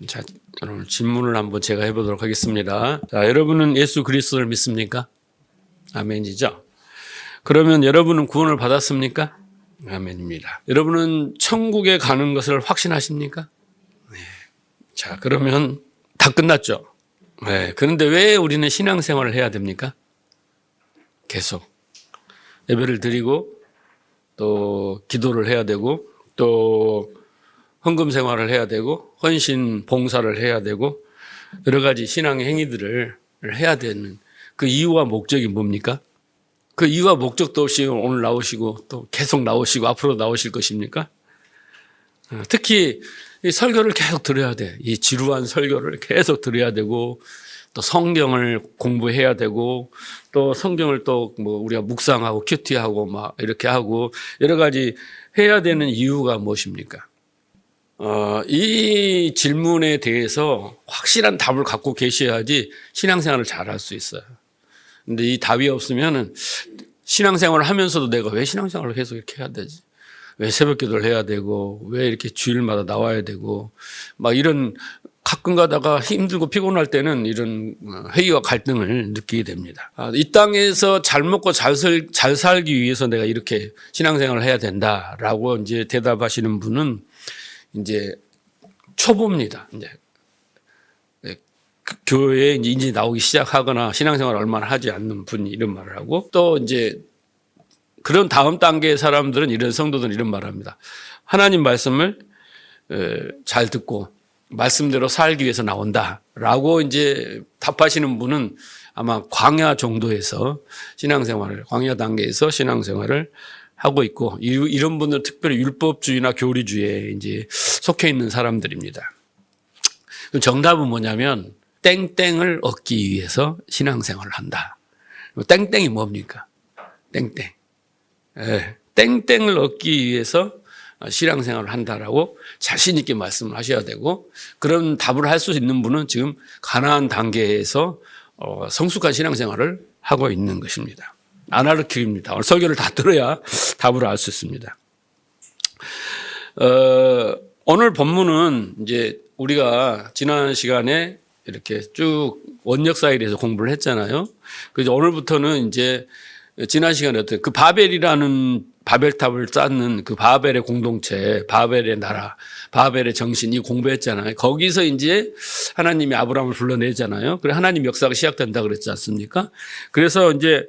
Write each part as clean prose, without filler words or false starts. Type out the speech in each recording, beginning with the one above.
자, 여러분 질문을 한번 제가 해보도록 하겠습니다. 자, 여러분은 예수 그리스도를 믿습니까? 아멘이죠. 그러면 여러분은 구원을 받았습니까? 아멘입니다. 여러분은 천국에 가는 것을 확신하십니까? 네. 자, 그러면 다 끝났죠. 네. 그런데 왜 우리는 신앙생활을 해야 됩니까? 계속 예배를 드리고 또 기도를 해야 되고 또 헌금 생활을 해야 되고 헌신 봉사를 해야 되고 여러 가지 신앙의 행위들을 해야 되는 그 이유와 목적이 뭡니까? 그 이유와 목적도 없이 오늘 나오시고 또 계속 나오시고 앞으로 나오실 것입니까? 특히 이 설교를 계속 들어야 돼. 이 지루한 설교를 계속 들어야 되고 또 성경을 공부해야 되고 또 성경을 또 뭐 우리가 묵상하고 큐티하고 막 이렇게 하고 여러 가지 해야 되는 이유가 무엇입니까? 이 질문에 대해서 확실한 답을 갖고 계셔야지 신앙생활을 잘할 수 있어요. 근데 이 답이 없으면은 신앙생활을 하면서도 내가 왜 신앙생활을 계속 이렇게 해야 되지? 왜 새벽 기도를 해야 되고 왜 이렇게 주일마다 나와야 되고 막 이런 가끔 가다가 힘들고 피곤할 때는 이런 회의와 갈등을 느끼게 됩니다. 이 땅에서 잘 먹고 잘 살기 위해서 내가 이렇게 신앙생활을 해야 된다라고 이제 대답하시는 분은 이제 초보입니다. 이제 교회에 이제 나오기 시작하거나 신앙생활을 얼마나 하지 않는 분이 이런 말을 하고 또 이제 그런 다음 단계의 사람들은 이런 성도들은 이런 말을 합니다. 하나님 말씀을 잘 듣고 말씀대로 살기 위해서 나온다라고 이제 답하시는 분은 아마 광야 정도에서 신앙생활을 광야 단계에서 신앙생활을 하고 있고 이런 분들은 특별히 율법주의나 교리주의에 이제 속해 있는 사람들입니다. 정답은 뭐냐면 땡땡을 얻기 위해서 신앙생활을 한다. 땡땡이 뭡니까? 땡땡. 땡땡을 얻기 위해서 신앙생활을 한다라고 자신 있게 말씀을 하셔야 되고 그런 답을 할 수 있는 분은 지금 가나안 단계에서 성숙한 신앙생활을 하고 있는 것입니다. 아나르키입니다. 설교를 다 들어야 답을 알 수 있습니다. 오늘 본문은 이제 우리가 지난 시간에 이렇게 쭉 원역사에 대해서 공부를 했잖아요. 그래서 오늘부터는 이제 지난 시간에 어떤 그 바벨이라는 바벨탑을 쌓는 그 바벨의 공동체, 바벨의 나라, 바벨의 정신 이 공부했잖아요. 거기서 이제 하나님이 아브라함을 불러내잖아요. 그래 하나님 역사가 시작된다 그랬지 않습니까? 그래서 이제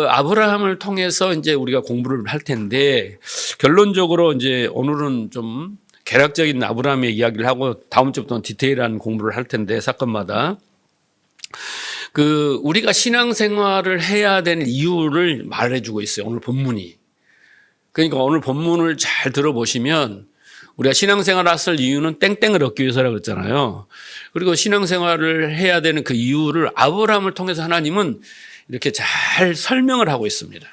아브라함을 통해서 이제 우리가 공부를 할 텐데 결론적으로 이제 오늘은 좀 개략적인 아브라함의 이야기를 하고 다음 주부터는 디테일한 공부를 할 텐데 사건마다 우리가 신앙생활을 해야 되는 이유를 말해주고 있어요. 오늘 본문이. 그러니까 오늘 본문을 잘 들어보시면 우리가 신앙생활을 했을 이유는 땡땡을 얻기 위해서라고 했잖아요. 그리고 신앙생활을 해야 되는 그 이유를 아브라함을 통해서 하나님은 이렇게 잘 설명을 하고 있습니다.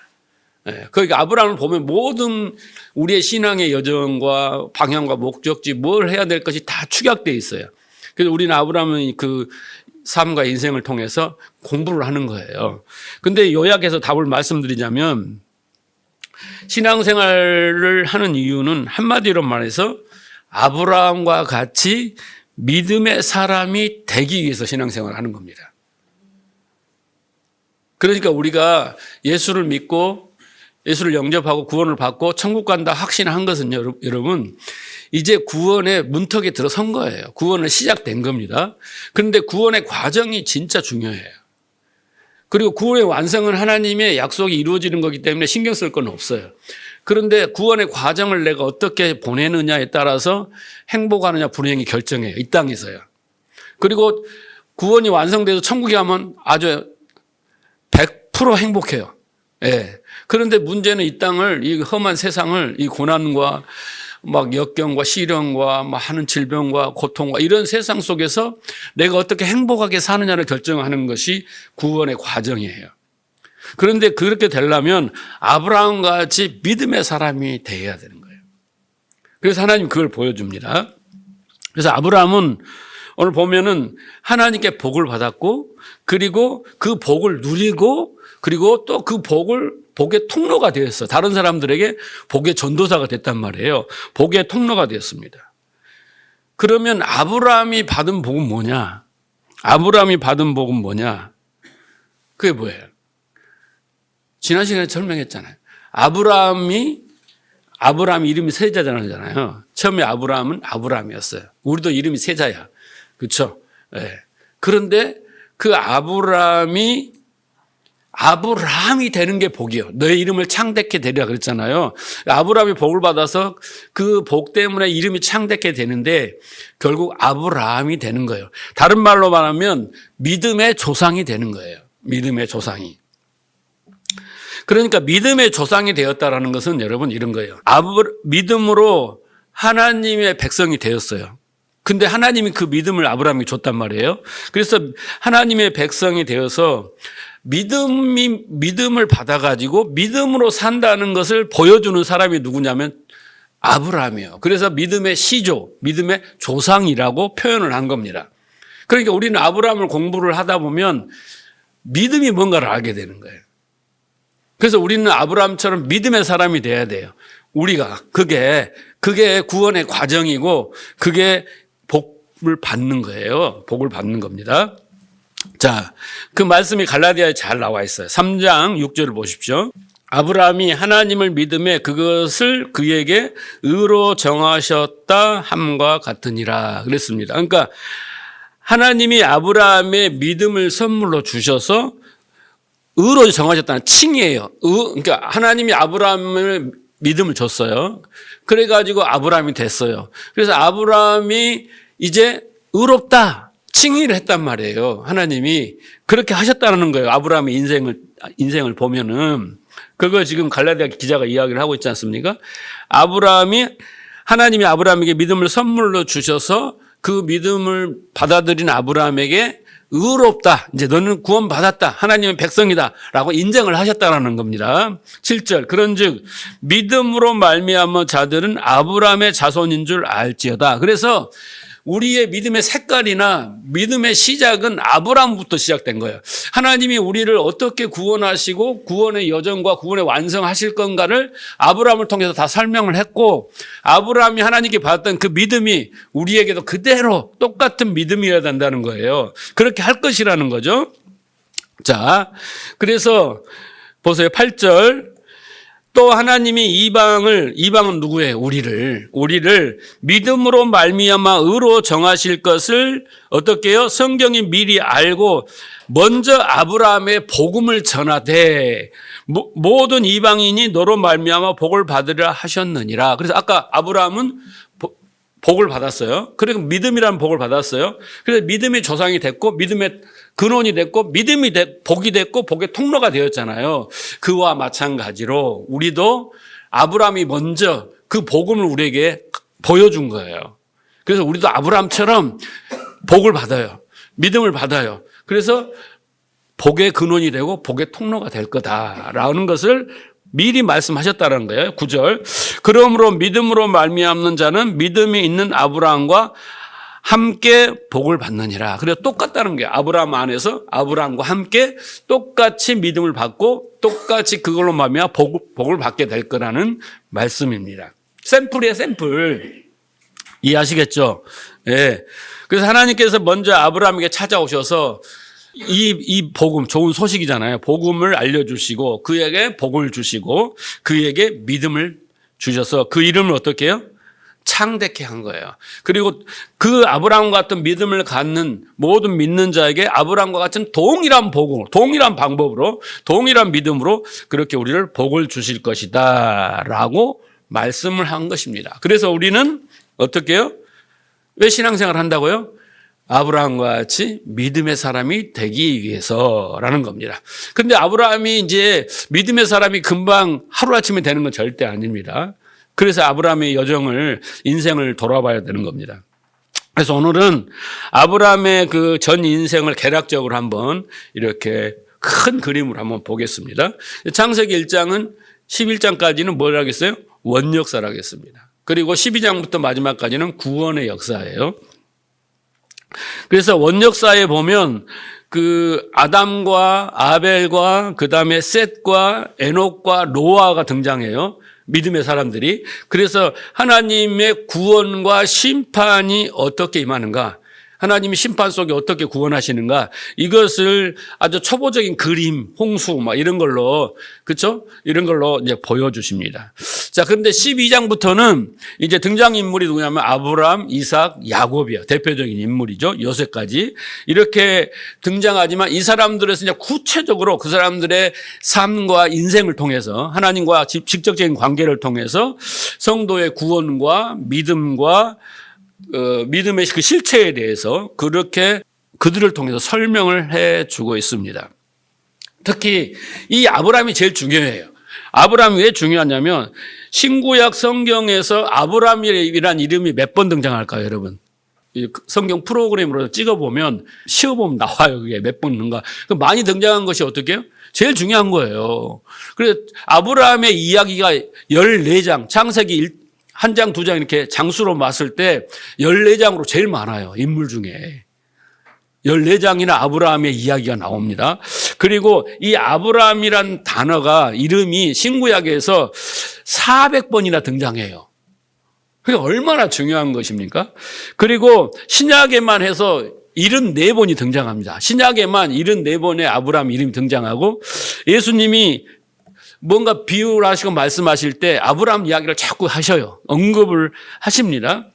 그러니까 아브라함을 보면 모든 우리의 신앙의 여정과 방향과 목적지 뭘 해야 될 것이 다 축약되어 있어요. 그래서 우리는 아브라함은 그 삶과 인생을 통해서 공부를 하는 거예요. 근데 요약해서 답을 말씀드리자면 신앙생활을 하는 이유는 한마디로 말해서 아브라함과 같이 믿음의 사람이 되기 위해서 신앙생활을 하는 겁니다. 그러니까 우리가 예수를 믿고 예수를 영접하고 구원을 받고 천국 간다 확신한 것은 여러분 이제 구원의 문턱에 들어선 거예요. 구원은 시작된 겁니다. 그런데 구원의 과정이 진짜 중요해요. 그리고 구원의 완성은 하나님의 약속이 이루어지는 거기 때문에 신경 쓸 건 없어요. 그런데 구원의 과정을 내가 어떻게 보내느냐에 따라서 행복하느냐 불행이 결정해요. 이 땅에서요. 그리고 구원이 완성돼서 천국에 가면 아주 100% 행복해요. 예. 그런데 문제는 이 땅을, 이 험한 세상을, 이 고난과 막 역경과 시련과 막 하는 질병과 고통과 이런 세상 속에서 내가 어떻게 행복하게 사느냐를 결정하는 것이 구원의 과정이에요. 그런데 그렇게 되려면 아브라함과 같이 믿음의 사람이 되어야 되는 거예요. 그래서 하나님 그걸 보여줍니다. 그래서 아브라함은 오늘 보면은 하나님께 복을 받았고 그리고 그 복을 누리고 그리고 또 그 복의 통로가 되었어. 다른 사람들에게 복의 전도사가 됐단 말이에요. 복의 통로가 되었습니다. 그러면 아브라함이 받은 복은 뭐냐? 아브라함이 받은 복은 뭐냐? 그게 뭐예요? 지난 시간에 설명했잖아요. 아브라함 이름이 세자잖아요. 처음에 아브라함은 아브라함이었어요. 우리도 이름이 세자야. 그렇죠? 네. 그런데 그 아브라함이 되는 게 복이요. 너의 이름을 창대케 되리라 그랬잖아요. 아브라함이 복을 받아서 그 복 때문에 이름이 창대케 되는데 결국 아브라함이 되는 거예요. 다른 말로 말하면 믿음의 조상이 되는 거예요. 믿음의 조상이. 그러니까 믿음의 조상이 되었다라는 것은 여러분 이런 거예요. 믿음으로 하나님의 백성이 되었어요. 근데 하나님이 그 믿음을 아브라함에게 줬단 말이에요. 그래서 하나님의 백성이 되어서 믿음을 받아가지고 믿음으로 산다는 것을 보여주는 사람이 누구냐면 아브라함이에요. 그래서 믿음의 시조, 믿음의 조상이라고 표현을 한 겁니다. 그러니까 우리는 아브라함을 공부를 하다 보면 믿음이 뭔가를 알게 되는 거예요. 그래서 우리는 아브라함처럼 믿음의 사람이 돼야 돼요. 우리가 그게 구원의 과정이고 그게 복을 받는 거예요. 복을 받는 겁니다. 자, 그 말씀이 갈라디아에 잘 나와 있어요. 3장 6절을 보십시오. 아브라함이 하나님을 믿음에 그것을 그에게 의로 정하셨다 함과 같으니라 그랬습니다. 그러니까 하나님이 아브라함의 믿음을 선물로 주셔서 의로 정하셨다는 칭이에요. 그러니까 하나님이 아브라함을 믿음을 줬어요. 그래가지고 아브라함이 됐어요. 그래서 아브라함이 이제 의롭다 칭의를 했단 말이에요. 하나님이 그렇게 하셨다는 거예요. 아브라함의 인생을 보면은 그거 지금 갈라디아 기자가 이야기를 하고 있지 않습니까? 하나님이 아브라함에게 믿음을 선물로 주셔서 그 믿음을 받아들인 아브라함에게 의롭다. 이제 너는 구원받았다. 하나님의 백성이다. 라고 인정을 하셨다라는 겁니다. 7절. 그런즉 믿음으로 말미암아 자들은 아브라함의 자손인 줄 알지어다. 그래서 우리의 믿음의 색깔이나 믿음의 시작은 아브라함부터 시작된 거예요. 하나님이 우리를 어떻게 구원하시고 구원의 여정과 구원의 완성하실 건가를 아브라함을 통해서 다 설명을 했고 아브라함이 하나님께 받았던 그 믿음이 우리에게도 그대로 똑같은 믿음이어야 된다는 거예요. 그렇게 할 것이라는 거죠. 자, 그래서 보세요. 8절. 또 하나님이 이방은 누구예요? 우리를 믿음으로 말미암아 의로 정하실 것을 어떻게 해요? 성경이 미리 알고 먼저 아브라함의 복음을 전하되 모든 이방인이 너로 말미암아 복을 받으리라 하셨느니라. 그래서 아까 아브라함은 복을 받았어요. 그리고 믿음이라는 복을 받았어요. 그래서 믿음의 조상이 됐고 믿음의 근원이 됐고 복이 됐고 복의 통로가 되었잖아요. 그와 마찬가지로 우리도 아브라함이 먼저 그 복음을 우리에게 보여준 거예요. 그래서 우리도 아브라함처럼 복을 받아요. 믿음을 받아요. 그래서 복의 근원이 되고 복의 통로가 될 거다라는 것을 미리 말씀하셨다는 거예요. 9절. 그러므로 믿음으로 말미암는 자는 믿음이 있는 아브라함과 함께 복을 받느니라. 그래서 똑같다는 거예요. 아브라함 안에서 아브라함과 함께 똑같이 믿음을 받고 똑같이 그걸로 말미암아 복을 받게 될 거라는 말씀입니다. 샘플이에요, 샘플. 이해하시겠죠? 예. 네. 그래서 하나님께서 먼저 아브라함에게 찾아오셔서 이 복음, 좋은 소식이잖아요. 복음을 알려주시고 그에게 복을 주시고 그에게 믿음을 주셔서 그 이름을 어떻게 해요? 창대케 한 거예요. 그리고 그 아브라함과 같은 믿음을 갖는 모든 믿는 자에게 아브라함과 같은 동일한 복음으로, 동일한 방법으로, 동일한 믿음으로 그렇게 우리를 복을 주실 것이다 라고 말씀을 한 것입니다. 그래서 우리는 어떻게 해요? 왜 신앙생활을 한다고요? 아브라함과 같이 믿음의 사람이 되기 위해서라는 겁니다. 그런데 아브라함이 이제 믿음의 사람이 금방 하루아침에 되는 건 절대 아닙니다. 그래서 아브라함의 인생을 돌아봐야 되는 겁니다. 그래서 오늘은 아브라함의 그 전 인생을 개략적으로 한번 이렇게 큰 그림으로 한번 보겠습니다. 창세기 1장은 11장까지는 뭘 하겠어요? 원역사를 하겠습니다. 그리고 12장부터 마지막까지는 구원의 역사예요. 그래서 원역사에 보면 그 아담과 아벨과 그 다음에 셋과 에녹과 노아가 등장해요. 믿음의 사람들이. 그래서 하나님의 구원과 심판이 어떻게 임하는가, 하나님이 심판 속에 어떻게 구원하시는가, 이것을 아주 초보적인 그림, 홍수 막 이런 걸로, 그렇죠? 이런 걸로 이제 보여주십니다. 자, 그런데 12장부터는 이제 등장인물이 누구냐면 아브라함, 이삭, 야곱이야. 대표적인 인물이죠. 요셉까지 이렇게 등장하지만 이 사람들에서 이제 구체적으로 그 사람들의 삶과 인생을 통해서 하나님과 직접적인 관계를 통해서 성도의 구원과 믿음과 믿음의 그 실체에 대해서 그렇게 그들을 통해서 설명을 해주고 있습니다. 특히 이 아브라함이 제일 중요해요. 아브라함이 왜 중요하냐면 신구약 성경에서 아브라함이라는 이름이 몇 번 등장할까요, 여러분? 성경 프로그램으로 찍어보면 쉬어보면 나와요. 그게 몇 번 있는가. 많이 등장한 것이 어떻게 해요? 제일 중요한 거예요. 그래서 아브라함의 이야기가 14장, 창세기 1장, 2장 이렇게 장수로 봤을 때 14장으로 제일 많아요. 인물 중에. 14장이나 아브라함의 이야기가 나옵니다. 그리고 이 아브라함이란 단어가 이름이 신구약에서 400번이나 등장해요. 그게 얼마나 중요한 것입니까? 그리고 신약에만 해서 74번이 등장합니다. 신약에만 74번의 아브라함 이름이 등장하고 예수님이 뭔가 비유를 하시고 말씀하실 때 아브라함 이야기를 자꾸 하셔요. 언급을 하십니다.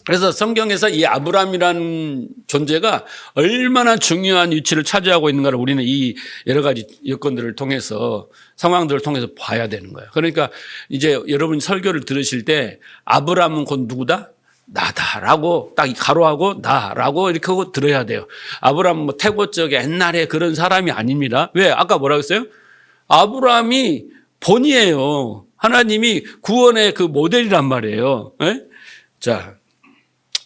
그래서 성경에서 이 아브라함이라는 존재가 얼마나 중요한 위치를 차지하고 있는가를 우리는 이 여러 가지 여건들을 통해서, 상황들을 통해서 봐야 되는 거예요. 그러니까 이제 여러분 설교를 들으실 때 아브라함은 곧 누구다? 나다라고 딱 가로하고 나라고 이렇게 하고 들어야 돼요. 아브라함은 뭐 태고적에 옛날에 그런 사람이 아닙니다. 왜? 아까 뭐라고 했어요? 아브라함이 본이에요. 하나님이 구원의 그 모델이란 말이에요. 네? 자,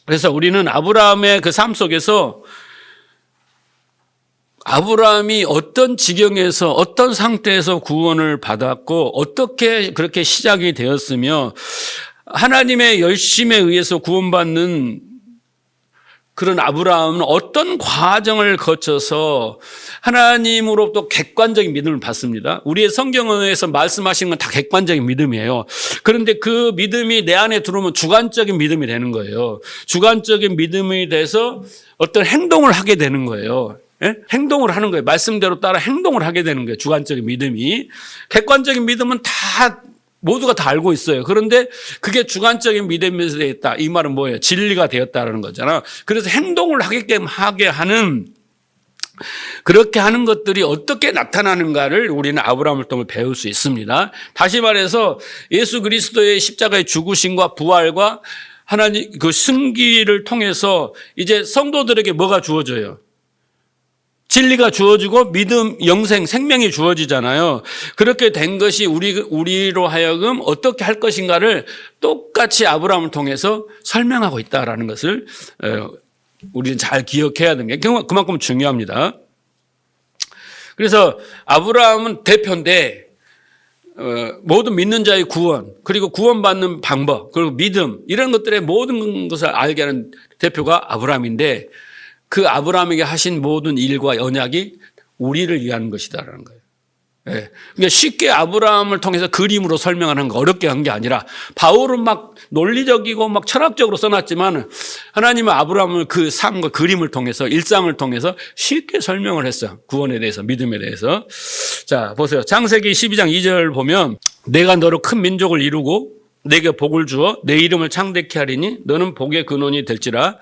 그래서 우리는 아브라함의 그 삶 속에서 아브라함이 어떤 지경에서 어떤 상태에서 구원을 받았고 어떻게 그렇게 시작이 되었으며 하나님의 열심에 의해서 구원받는 그런 아브라함은 어떤 과정을 거쳐서 하나님으로부터 객관적인 믿음을 받습니다. 우리의 성경에서 말씀하시는 건 다 객관적인 믿음이에요. 그런데 그 믿음이 내 안에 들어오면 주관적인 믿음이 되는 거예요. 주관적인 믿음이 돼서 어떤 행동을 하게 되는 거예요. 예? 행동을 하는 거예요. 말씀대로 따라 행동을 하게 되는 거예요. 주관적인 믿음이. 객관적인 믿음은 다 모두가 다 알고 있어요. 그런데 그게 주관적인 믿음에서 되었다. 이 말은 뭐예요? 진리가 되었다라는 거잖아. 그래서 행동을 하게 하는, 그렇게 하는 것들이 어떻게 나타나는가를 우리는 아브라함을 통해 배울 수 있습니다. 다시 말해서 예수 그리스도의 십자가의 죽으심과 부활과 하나님 그 승기를 통해서 이제 성도들에게 뭐가 주어져요? 진리가 주어지고 믿음, 영생, 생명이 주어지잖아요. 그렇게 된 것이 우리로 하여금 어떻게 할 것인가를 똑같이 아브라함을 통해서 설명하고 있다라는 것을 우리는 잘 기억해야 되는 게 그만큼 중요합니다. 그래서 아브라함은 대표인데 모든 믿는 자의 구원, 그리고 구원받는 방법, 그리고 믿음, 이런 것들의 모든 것을 알게 하는 대표가 아브라함인데 그 아브라함에게 하신 모든 일과 언약이 우리를 위한 것이다라는 거예요. 예. 그러니까 쉽게 아브라함을 통해서 그림으로 설명하는 거 어렵게 한 게 아니라 바울은 막 논리적이고 막 철학적으로 써놨지만 하나님은 아브라함을 그 삶과 그림을 통해서 일상을 통해서 쉽게 설명을 했어요. 구원에 대해서, 믿음에 대해서. 자, 보세요. 창세기 12장 2절 보면 내가 너로 큰 민족을 이루고 내게 복을 주어 내 이름을 창대케 하리니 너는 복의 근원이 될지라.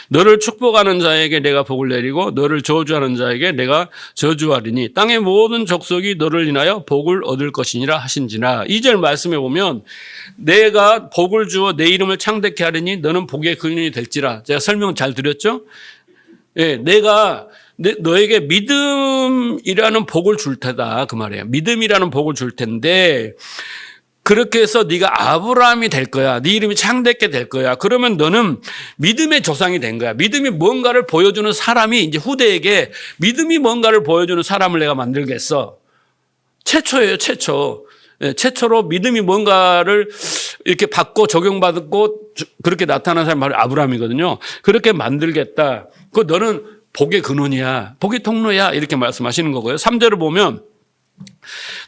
너를 축복하는 자에게 내가 복을 내리고 너를 저주하는 자에게 내가 저주하리니 땅의 모든 족속이 너를 인하여 복을 얻을 것이니라 하신지라. 2절 말씀에 보면 내가 복을 주어 내 이름을 창대케 하리니 너는 복의 근원이 될지라. 제가 설명 잘 드렸죠? 예, 내가 너에게 믿음이라는 복을 줄 테다 그 말이에요. 믿음이라는 복을 줄 텐데 그렇게 해서 네가 아브라함이 될 거야. 네 이름이 창대케 될 거야. 그러면 너는 믿음의 조상이 된 거야. 믿음이 뭔가를 보여주는 사람이 이제 후대에게 믿음이 뭔가를 보여주는 사람을 내가 만들겠어. 최초예요, 최초. 최초로 믿음이 뭔가를 이렇게 받고 적용받고 그렇게 나타난 사람이 바로 아브라함이거든요. 그렇게 만들겠다. 너는 복의 근원이야. 복의 통로야. 이렇게 말씀하시는 거고요. 3절을 보면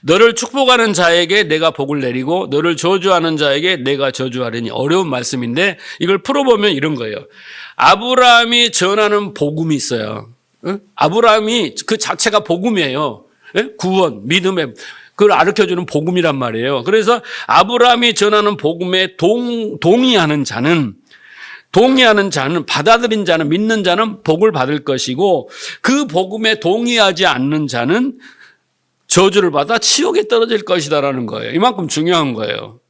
너를 축복하는 자에게 내가 복을 내리고 너를 저주하는 자에게 내가 저주하리니. 어려운 말씀인데 이걸 풀어보면 이런 거예요. 아브라함이 전하는 복음이 있어요. 아브라함이 그 자체가 복음이에요. 구원, 믿음의 그걸 가르쳐주는 복음이란 말이에요. 그래서 아브라함이 전하는 복음에 동의하는 자는 받아들인 자는 믿는 자는 복을 받을 것이고 그 복음에 동의하지 않는 자는 저주를 받아 지옥에 떨어질 것이다라는 거예요. 이만큼 중요한 거예요.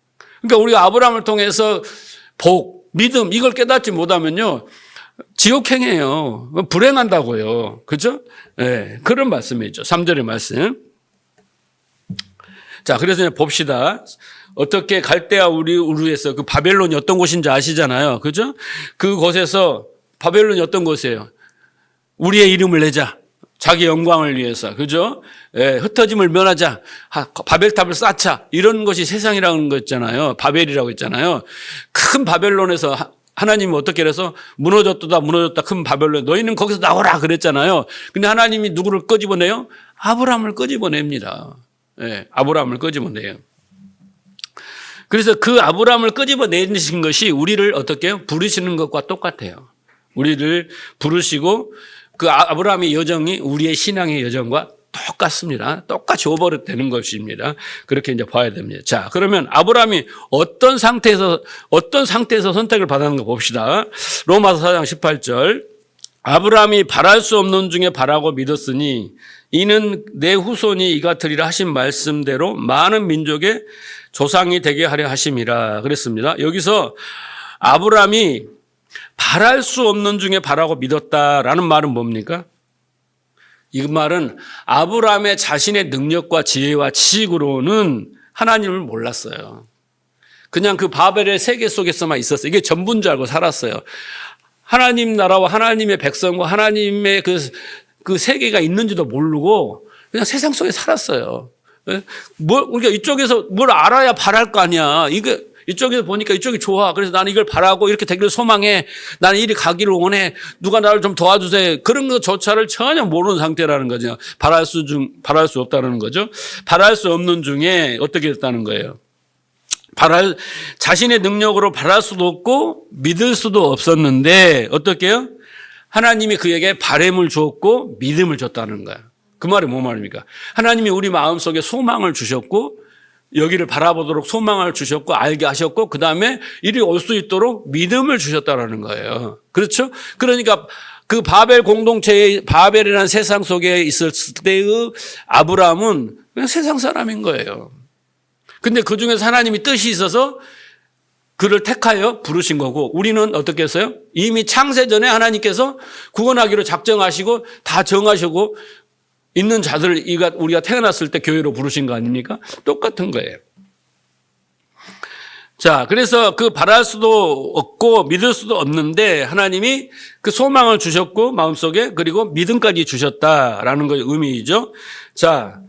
그러니까 우리가 아브라함을 통해서 복, 믿음 이걸 깨닫지 못하면요. 지옥행이에요. 불행한다고요. 그죠? 네, 그런 말씀이죠. 3절의 말씀. 자, 그래서 봅시다. 어떻게 갈대아 우르에서 그 바벨론이 어떤 곳인지 아시잖아요. 그죠? 그곳에서 바벨론이 어떤 곳이에요? 우리의 이름을 내자. 자기 영광을 위해서. 그죠? 예, 흩어짐을 면하자. 바벨탑을 쌓자. 이런 것이 세상이라는 거 있잖아요. 바벨이라고 있잖아요. 큰 바벨론에서 하나님이 어떻게 해서 무너졌다 큰 바벨론. 너희는 거기서 나오라 그랬잖아요. 근데 하나님이 누구를 끄집어내요? 아브라함을 끄집어냅니다. 예, 아브라함을 끄집어내요. 그래서 그 아브라함을 끄집어내신 것이 우리를 어떻게 해요? 부르시는 것과 똑같아요. 우리를 부르시고 그 아브라함의 여정이 우리의 신앙의 여정과 똑같습니다. 똑같이 오버랩되는 것입니다. 그렇게 이제 봐야 됩니다. 자, 그러면 아브라함이 어떤 상태에서 선택을 받았는가 봅시다. 로마서 4장 18절. 아브라함이 바랄 수 없는 중에 바라고 믿었으니 이는 내 후손이 이같으리라 하신 말씀대로 많은 민족의 조상이 되게 하려 하심이라 그랬습니다. 여기서 아브라함이 바랄 수 없는 중에 바라고 믿었다라는 말은 뭡니까? 이 말은 아브라함의 자신의 능력과 지혜와 지식으로는 하나님을 몰랐어요. 그냥 그 바벨의 세계 속에서만 있었어요. 이게 전부인 줄 알고 살았어요. 하나님 나라와 하나님의 백성과 하나님의 그 세계가 있는지도 모르고 그냥 세상 속에 살았어요. 그러니까 이쪽에서 뭘 알아야 바랄 거 아니야. 이쪽에서 보니까 이쪽이 좋아. 그래서 나는 이걸 바라고 이렇게 되기를 소망해. 나는 이리 가기를 원해. 누가 나를 좀 도와주세요. 그런 것조차를 전혀 모르는 상태라는 거죠. 바랄 수 없다는 거죠. 바랄 수 없는 중에 어떻게 됐다는 거예요. 자신의 능력으로 바랄 수도 없고 믿을 수도 없었는데 어떻게 해요? 하나님이 그에게 바램을 주었고 믿음을 줬다는 거야. 그 말이 뭐 말입니까? 하나님이 우리 마음속에 소망을 주셨고 여기를 바라보도록 소망을 주셨고 알게 하셨고 그다음에 이리 올 수 있도록 믿음을 주셨다는 거예요. 그렇죠? 그러니까 그 바벨 공동체의 바벨이라는 세상 속에 있었을 때의 아브라함은 그냥 세상 사람인 거예요. 근데 그 중에서 하나님이 뜻이 있어서 그를 택하여 부르신 거고 우리는 어떻게 했어요? 이미 창세 전에 하나님께서 구원하기로 작정하시고 다 정하시고 있는 자들을 우리가 태어났을 때 교회로 부르신 거 아닙니까? 똑같은 거예요. 자, 그래서 그 바랄 수도 없고 믿을 수도 없는데 하나님이 그 소망을 주셨고 마음속에 그리고 믿음까지 주셨다라는 거 의미이죠. 자,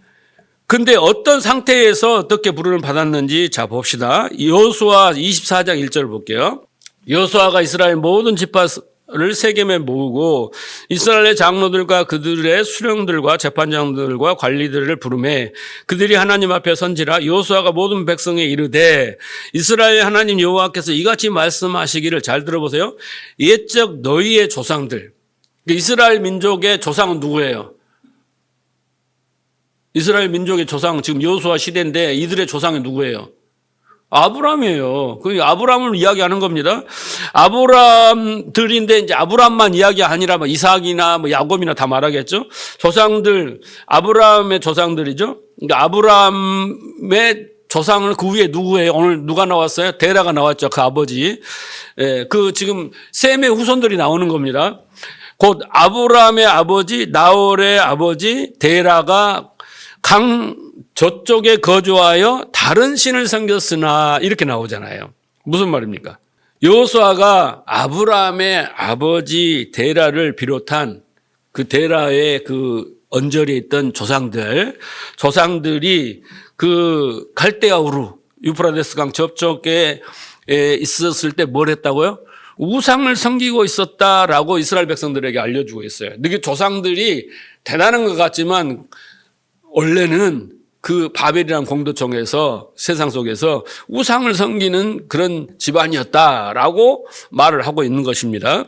근데 어떤 상태에서 어떻게 부름을 받았는지 자 봅시다. 여호수아 24장 1절 볼게요. 여호수아가 이스라엘 모든 지파를 세겜에 모으고 이스라엘의 장로들과 그들의 수령들과 재판장들과 관리들을 부르매 그들이 하나님 앞에 선지라. 여호수아가 모든 백성에 이르되 이스라엘 하나님 여호와께서 이같이 말씀하시기를 잘 들어보세요. 옛적 너희의 조상들. 이스라엘 민족의 조상은 누구예요? 이스라엘 민족의 조상 지금 여호수아 시대인데 이들의 조상이 누구예요? 아브라함이에요. 그 아브라함을 이야기하는 겁니다. 아브라함들인데 이제 아브라함만 이야기 아니라 뭐 이삭이나 뭐 야곱이나 다 말하겠죠. 조상들 아브라함의 조상들이죠. 그러니까 아브라함의 조상은 그 위에 누구예요? 오늘 누가 나왔어요? 데라가 나왔죠. 그 아버지. 예, 그 지금 셈의 후손들이 나오는 겁니다. 곧 아브라함의 아버지 나홀의 아버지 데라가 저쪽에 거주하여 다른 신을 섬겼으나 이렇게 나오잖아요. 무슨 말입니까? 여호수아가 아브라함의 아버지 데라를 비롯한 그 데라의 그 언저리에 있던 조상들이 그 갈대아 우르 유프라데스 강 저쪽에 있었을 때 뭘 했다고요? 우상을 섬기고 있었다라고 이스라엘 백성들에게 알려주고 있어요. 이게 조상들이 대단한 것 같지만 원래는 그 바벨이라는 공도청에서 세상 속에서 우상을 섬기는 그런 집안이었다라고 말을 하고 있는 것입니다.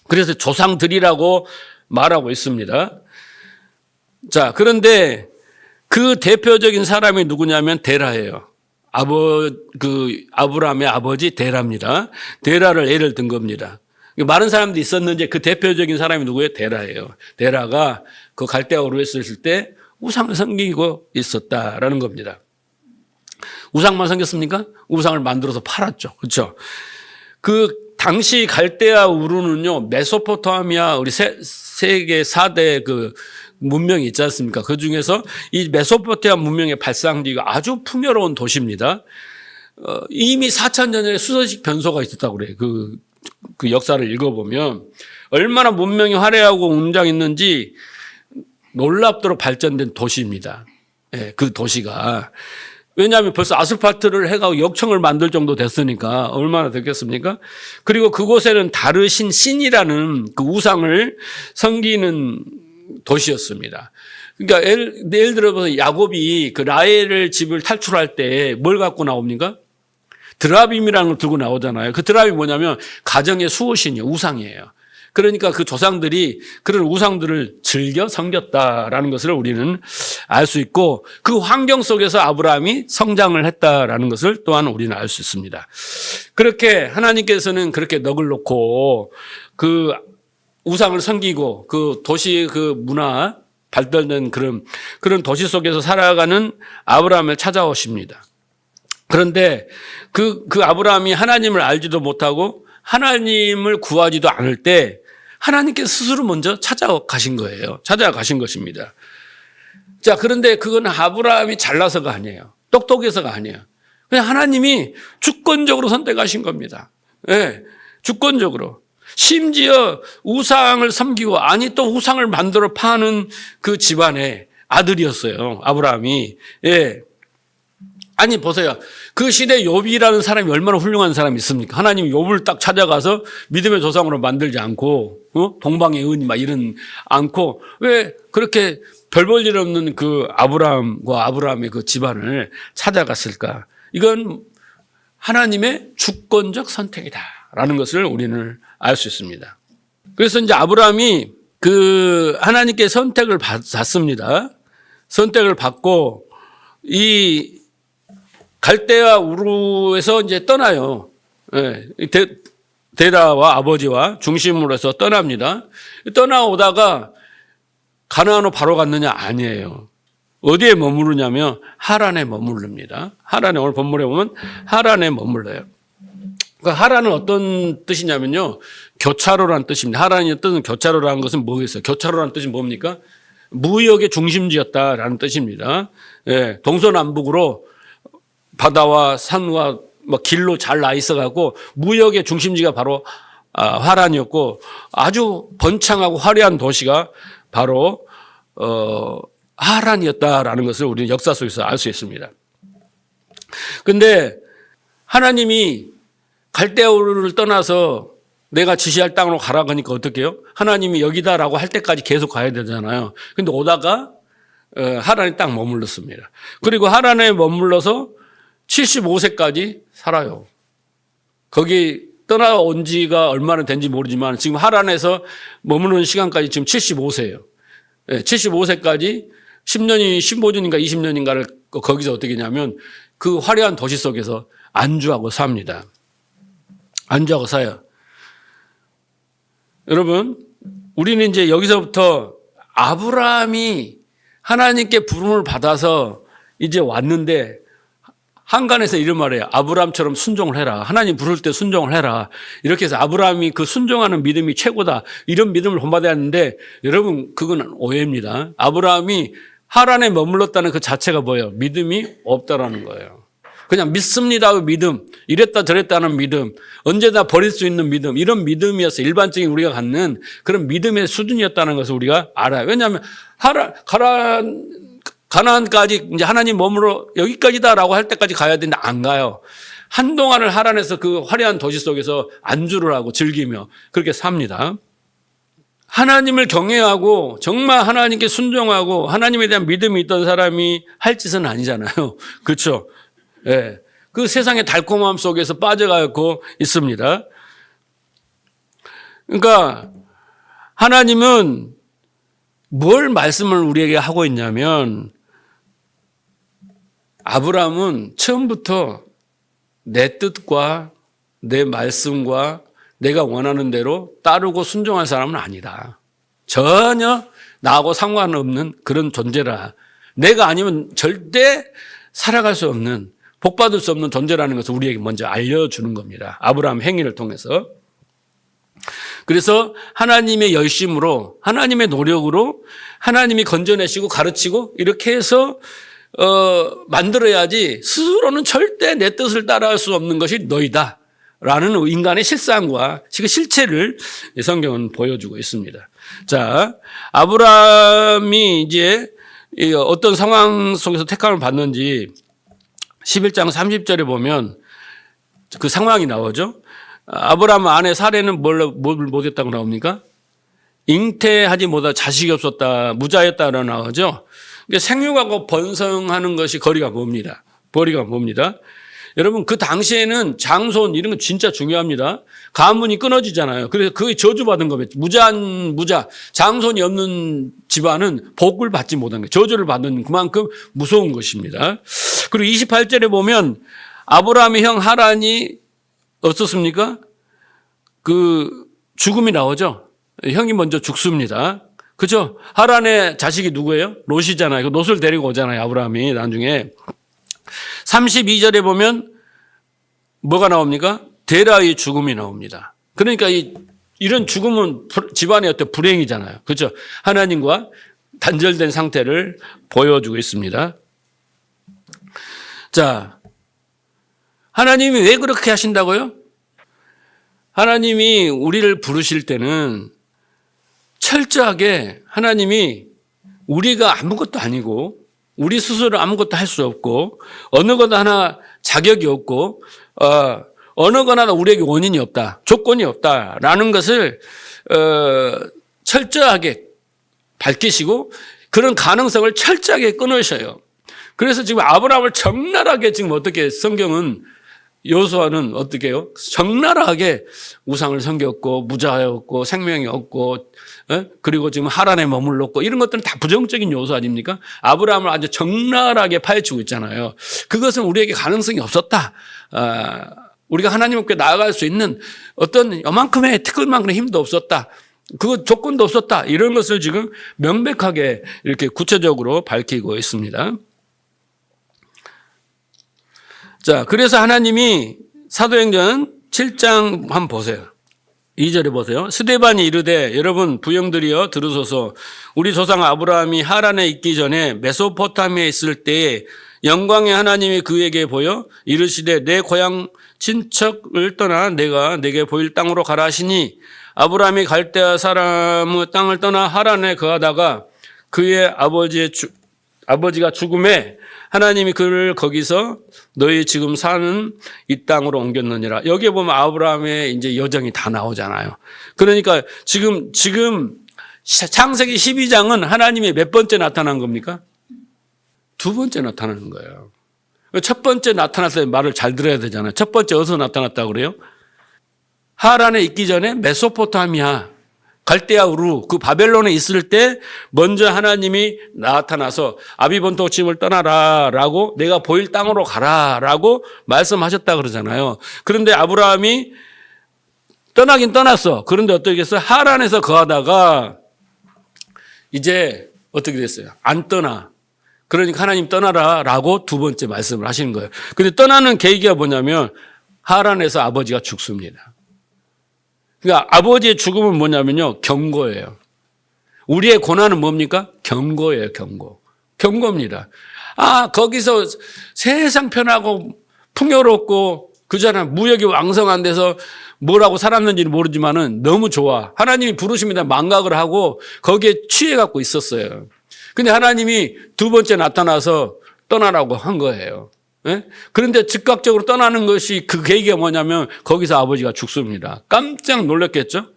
그래서 조상들이라고 말하고 있습니다. 자, 그런데 그 대표적인 사람이 누구냐면 데라예요. 아브라함의 아버지 데라입니다. 데라를 예를 든 겁니다. 많은 사람들이 있었는데 그 대표적인 사람이 누구예요? 데라예요. 데라가 그 갈대아 우르에 있을 때 우상을 섬기고 있었다라는 겁니다. 우상만 섬겼습니까? 우상을 만들어서 팔았죠. 그렇죠? 그 당시 갈대아 우르는요, 메소포타미아 우리 세계 4대 그 문명이 있지 않습니까? 그 중에서 이 메소포타미아 문명의 발상지가 아주 풍요로운 도시입니다. 이미 4,000년 전에 수서식 변소가 있었다고 그래요. 그 역사를 읽어보면 얼마나 문명이 화려하고 웅장했는지 놀랍도록 발전된 도시입니다. 예, 그 도시가. 왜냐하면 벌써 아스팔트를 해가고 역청을 만들 정도 됐으니까 얼마나 됐겠습니까? 그리고 그곳에는 다르신 신이라는 그 우상을 섬기는 도시였습니다. 그러니까 예를 들어서 야곱이 그 라헬의 집을 탈출할 때 뭘 갖고 나옵니까? 드라빔이라는 걸 들고 나오잖아요. 그 드라빔이 뭐냐면 가정의 수호신이에요. 우상이에요. 그러니까 그 조상들이 그런 우상들을 즐겨 섬겼다라는 것을 우리는 알 수 있고 그 환경 속에서 아브라함이 성장을 했다라는 것을 또한 우리는 알 수 있습니다. 그렇게 하나님께서는 그렇게 넋을 놓고 그 우상을 섬기고 그 도시 그 문화 발달된 그런 도시 속에서 살아가는 아브라함을 찾아오십니다. 그런데 그 아브라함이 하나님을 알지도 못하고 하나님을 구하지도 않을 때 하나님께서 스스로 먼저 찾아가신 거예요. 찾아가신 것입니다. 자, 그런데 그건 아브라함이 잘나서가 아니에요. 똑똑해서가 아니에요. 그냥 하나님이 주권적으로 선택하신 겁니다. 네, 주권적으로. 심지어 우상을 섬기고 또 우상을 만들어 파는 그 집안의 아들이었어요. 아브라함이. 예. 아니 보세요. 그 시대 욥이라는 사람이 얼마나 훌륭한 사람이 있습니까? 하나님이 욥을 딱 찾아가서 믿음의 조상으로 만들지 않고 동방의 은 막 이런 않고 왜 그렇게 별 볼 일 없는 그 아브라함과 아브라함의 그 집안을 찾아갔을까? 이건 하나님의 주권적 선택이다라는 것을 우리는 알 수 있습니다. 그래서 이제 아브라함이 그 하나님께 선택을 받습니다. 선택을 받고 이 갈대아 우르에서 이제 떠나요. 예, 데라와 아버지와 중심으로 해서 떠납니다. 떠나오다가 가나안으로 바로 갔느냐? 아니에요. 어디에 머무르냐면 하란에 머무릅니다. 하란에 오늘 본문에 보면 하란에 머물러요. 그러니까 하란은 어떤 뜻이냐면요. 교차로라는 뜻입니다. 하란의 뜻은 교차로라는 것은 뭐겠어요? 교차로라는 뜻이 뭡니까? 무역의 중심지였다라는 뜻입니다. 예, 동서남북으로 바다와 산과 길로 잘 나 있어가고 무역의 중심지가 바로 하란이었고 아주 번창하고 화려한 도시가 바로 하란이었다라는 것을 우리는 역사 속에서 알 수 있습니다. 그런데 하나님이 갈대아우르를 떠나서 내가 지시할 땅으로 가라 그러니까 어떻게 해요? 하나님이 여기다라고 할 때까지 계속 가야 되잖아요. 그런데 오다가 하란에 딱 머물렀습니다. 그리고 하란에 머물러서 75세까지 살아요. 거기 떠나온 지가 얼마나 된지 모르지만 지금 하란에서 머무는 시간까지 지금 75세예요. 75세까지 10년이 15년인가 20년인가를 거기서 어떻게 하냐면 그 화려한 도시 속에서 안주하고 삽니다. 안주하고 사요. 여러분, 우리는 이제 여기서부터 아브라함이 하나님께 부름을 받아서 이제 왔는데 한간에서 이런 말이에요. 아브라함처럼 순종을 해라. 하나님 부를 때 순종을 해라. 이렇게 해서 아브라함이 그 순종하는 믿음이 최고다. 이런 믿음을 본받아야 하는데 여러분 그건 오해입니다. 아브라함이 하란에 머물렀다는 그 자체가 뭐예요? 믿음이 없다라는 거예요. 그냥 믿습니다의 믿음, 이랬다 저랬다는 믿음, 언제나 버릴 수 있는 믿음, 이런 믿음이었어요. 일반적인 우리가 갖는 그런 믿음의 수준이었다는 것을 우리가 알아요. 왜냐하면 가나안까지 이제 하나님 머물러 여기까지다라고 할 때까지 가야 되는데 안 가요. 한동안을 하란에서 그 화려한 도시 속에서 안주를 하고 즐기며 그렇게 삽니다. 하나님을 경외하고 정말 하나님께 순종하고 하나님에 대한 믿음이 있던 사람이 할 짓은 아니잖아요. 그렇죠? 예. 그 세상의 달콤함 속에서 빠져가고 있습니다. 그러니까 하나님은 뭘 말씀을 우리에게 하고 있냐면 아브라함은 처음부터 내 뜻과 내 말씀과 내가 원하는 대로 따르고 순종할 사람은 아니다. 전혀 나하고 상관없는 그런 존재라. 내가 아니면 절대 살아갈 수 없는, 복받을 수 없는 존재라는 것을 우리에게 먼저 알려주는 겁니다. 아브라함 행위를 통해서. 그래서 하나님의 열심으로, 하나님의 노력으로 하나님이 건져내시고 가르치고 이렇게 해서 만들어야지 스스로는 절대 내 뜻을 따라할 수 없는 것이 너희다. 라는 인간의 실상과 실체를 성경은 보여주고 있습니다. 자, 아브라함이 이제 어떤 상황 속에서 택함을 받는지 11장 30절에 보면 그 상황이 나오죠. 아브라함 아내 사레는 뭘 못했다고 나옵니까? 잉태하지 못하 자식이 없었다, 무자였다라고 나오죠. 생육하고 번성하는 것이 거리가 멉니다. 거리가 멉니다. 여러분 그 당시에는 장손 이런 거 진짜 중요합니다. 가문이 끊어지잖아요. 그래서 그게 저주받은 거예요. 무자 장손이 없는 집안은 복을 받지 못한 거예요. 저주를 받는 그만큼 무서운 것입니다. 그리고 28절에 보면 아브라함의 형 하란이 어떻습니까? 그 죽음이 나오죠. 형이 먼저 죽습니다. 그죠? 하란의 자식이 누구예요? 롯이잖아요. 롯을 데리고 오잖아요. 아브라함이 나중에. 32절에 보면 뭐가 나옵니까? 데라의 죽음이 나옵니다. 그러니까 이런 죽음은 집안의 어떤 불행이잖아요. 그렇죠? 하나님과 단절된 상태를 보여주고 있습니다. 자, 하나님이 왜 그렇게 하신다고요? 하나님이 우리를 부르실 때는 철저하게 하나님이 우리가 아무것도 아니고 우리 스스로 아무것도 할 수 없고 어느 것 하나 자격이 없고 어느 것 하나 우리에게 원인이 없다. 조건이 없다라는 것을 철저하게 밝히시고 그런 가능성을 철저하게 끊으셔요. 그래서 지금 아브라함을 적나라하게 지금 어떻게 성경은 여호수아는 어떻게 해요? 적나라하게 우상을 섬겼고 무자였고 생명이 없고 그리고 지금 하란에 머물렀고 이런 것들은 다 부정적인 요소 아닙니까? 아브라함을 아주 적나라하게 파헤치고 있잖아요. 그것은 우리에게 가능성이 없었다. 우리가 하나님께 나아갈 수 있는 어떤 요만큼의 티끌만큼의 힘도 없었다. 그 조건도 없었다. 이런 것을 지금 명백하게 이렇게 구체적으로 밝히고 있습니다. 자, 그래서 하나님이 사도행전 7장 한번 보세요. 2절에 보세요. 스데반이 이르되 여러분 부형들이여 들으소서 우리 조상 아브라함이 하란에 있기 전에 메소포타미아에 있을 때에 영광의 하나님이 그에게 보여 이르시되 내 고향 친척을 떠나 내가 내게 보일 땅으로 가라 하시니 아브라함이 갈대아 사람의 땅을 떠나 하란에 거하다가 그의 아버지가 죽음에 하나님이 그를 거기서 너희 지금 사는 이 땅으로 옮겼느니라. 여기에 보면 아브라함의 이제 여정이 다 나오잖아요. 그러니까 지금 창세기 12장은 하나님이 몇 번째 나타난 겁니까? 두 번째 나타나는 거예요. 첫 번째 나타났을 때 말을 잘 들어야 되잖아요. 첫 번째 어디서 나타났다고 그래요? 하란에 있기 전에 메소포타미아 갈대아 우루 그 바벨론에 있을 때 먼저 하나님이 나타나서 아비본토 집을 떠나라라고 내가 보일 땅으로 가라라고 말씀하셨다 그러잖아요. 그런데 아브라함이 떠나긴 떠났어. 그런데 어떻게 했어요? 하란에서 거하다가 이제 어떻게 됐어요? 안 떠나. 그러니까 하나님 떠나라라고 두 번째 말씀을 하시는 거예요. 근데 떠나는 계기가 뭐냐면 하란에서 아버지가 죽습니다. 그러니까 아버지의 죽음은 뭐냐면요. 경고예요. 우리의 고난은 뭡니까? 경고예요. 경고. 경고입니다. 거기서 세상 편하고 풍요롭고 그잖아. 무역이 왕성한 데서 뭐라고 살았는지는 모르지만은 너무 좋아. 하나님이 부르십니다. 망각을 하고 거기에 취해갖고 있었어요. 근데 하나님이 두 번째 나타나서 떠나라고 한 거예요. 예? 그런데 즉각적으로 떠나는 것이 그 계기가 뭐냐면 거기서 아버지가 죽습니다. 깜짝 놀랐겠죠?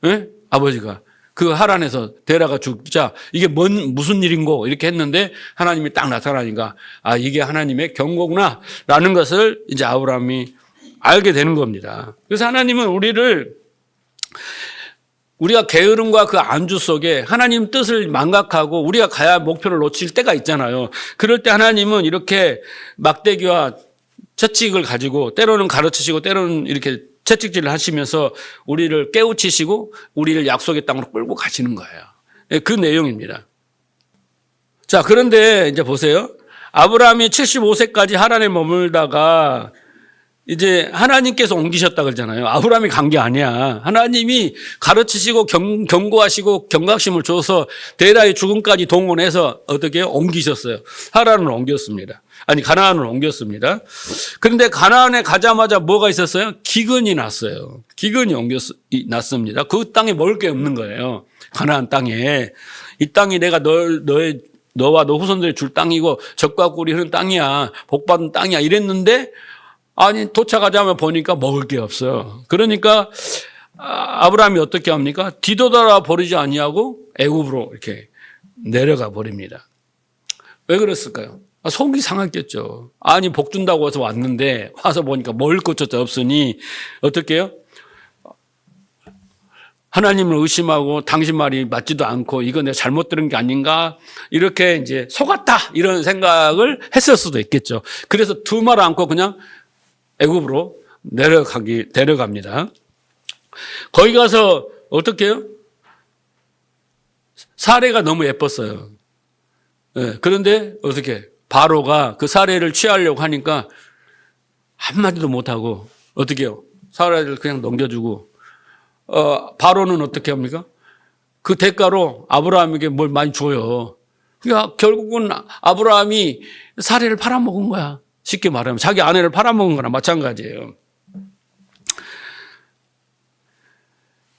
예? 아버지가. 그 하란에서 데라가 죽자 이게 무슨 일인고 이렇게 했는데 하나님이 딱 나타나니까 이게 하나님의 경고구나 라는 것을 이제 아브라함이 알게 되는 겁니다. 그래서 하나님은 우리가 게으름과 그 안주 속에 하나님 뜻을 망각하고 우리가 가야 할 목표를 놓칠 때가 있잖아요. 그럴 때 하나님은 이렇게 막대기와 채찍을 가지고 때로는 가르치시고 때로는 이렇게 채찍질을 하시면서 우리를 깨우치시고 우리를 약속의 땅으로 끌고 가시는 거예요. 그 내용입니다. 자, 그런데 이제 보세요. 아브라함이 75세까지 하란에 머물다가 이제 하나님께서 옮기셨다 그러잖아요. 아브라함이 간 게 아니야. 하나님이 가르치시고 경고하시고 경각심을 줘서 데라의 죽음까지 동원해서 어떻게 옮기셨어요. 하란을 옮겼습니다. 가나안을 옮겼습니다. 그런데 가나안에 가자마자 뭐가 있었어요? 기근이 났어요. 기근이 났습니다. 그 땅에 먹을 게 없는 거예요. 가나안 땅에. 이 땅이 내가 너와 너 후손들이 줄 땅이고 젖과 꿀이 흐르는 땅이야. 복받은 땅이야. 이랬는데 도착하자마자 보니까 먹을 게 없어요. 그러니까 아브라함이 어떻게 합니까? 뒤돌아 버리지 아니하고 애굽으로 이렇게 내려가 버립니다. 왜 그랬을까요? 속이 상했겠죠. 복 준다고 해서 왔는데 와서 보니까 먹을 것조차 없으니 어떻게 해요? 하나님을 의심하고 당신 말이 맞지도 않고 이거 내가 잘못 들은 게 아닌가? 이렇게 이제 속았다 이런 생각을 했을 수도 있겠죠. 그래서 두 말 않고 그냥 애굽으로 데려갑니다. 거기 가서 어떻게 해요? 사례가 너무 예뻤어요. 그런데 어떻게 바로가 그 사례를 취하려고 하니까 한마디도 못하고 어떻게 해요? 사례를 그냥 넘겨주고 바로는 어떻게 합니까? 그 대가로 아브라함에게 뭘 많이 줘요. 그러니까 결국은 아브라함이 사례를 팔아먹은 거야. 쉽게 말하면 자기 아내를 팔아먹은 거나 마찬가지예요.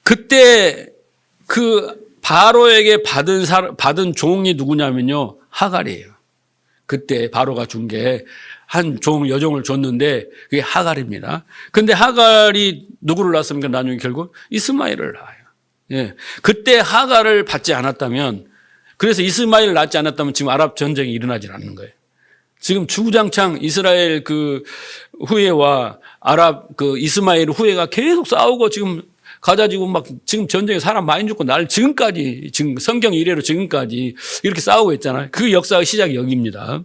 그때 그 바로에게 받은 종이 누구냐면요. 하갈이에요. 그때 바로가 준 게 한 여종을 줬는데 그게 하갈입니다. 근데 하갈이 누구를 낳았습니까? 나중에 결국 이스마엘을 낳아요. 예. 그때 하갈을 받지 않았다면 그래서 이스마엘을 낳지 않았다면 지금 아랍 전쟁이 일어나질 않는 거예요. 지금 주구장창 이스라엘 그 후예와 아랍 그 이스마엘 후예가 계속 싸우고 지금 가자지고 막 지금 전쟁에 사람 많이 죽고 지금까지 지금 성경 이래로 지금까지 이렇게 싸우고 있잖아요. 그 역사의 시작이 여기입니다.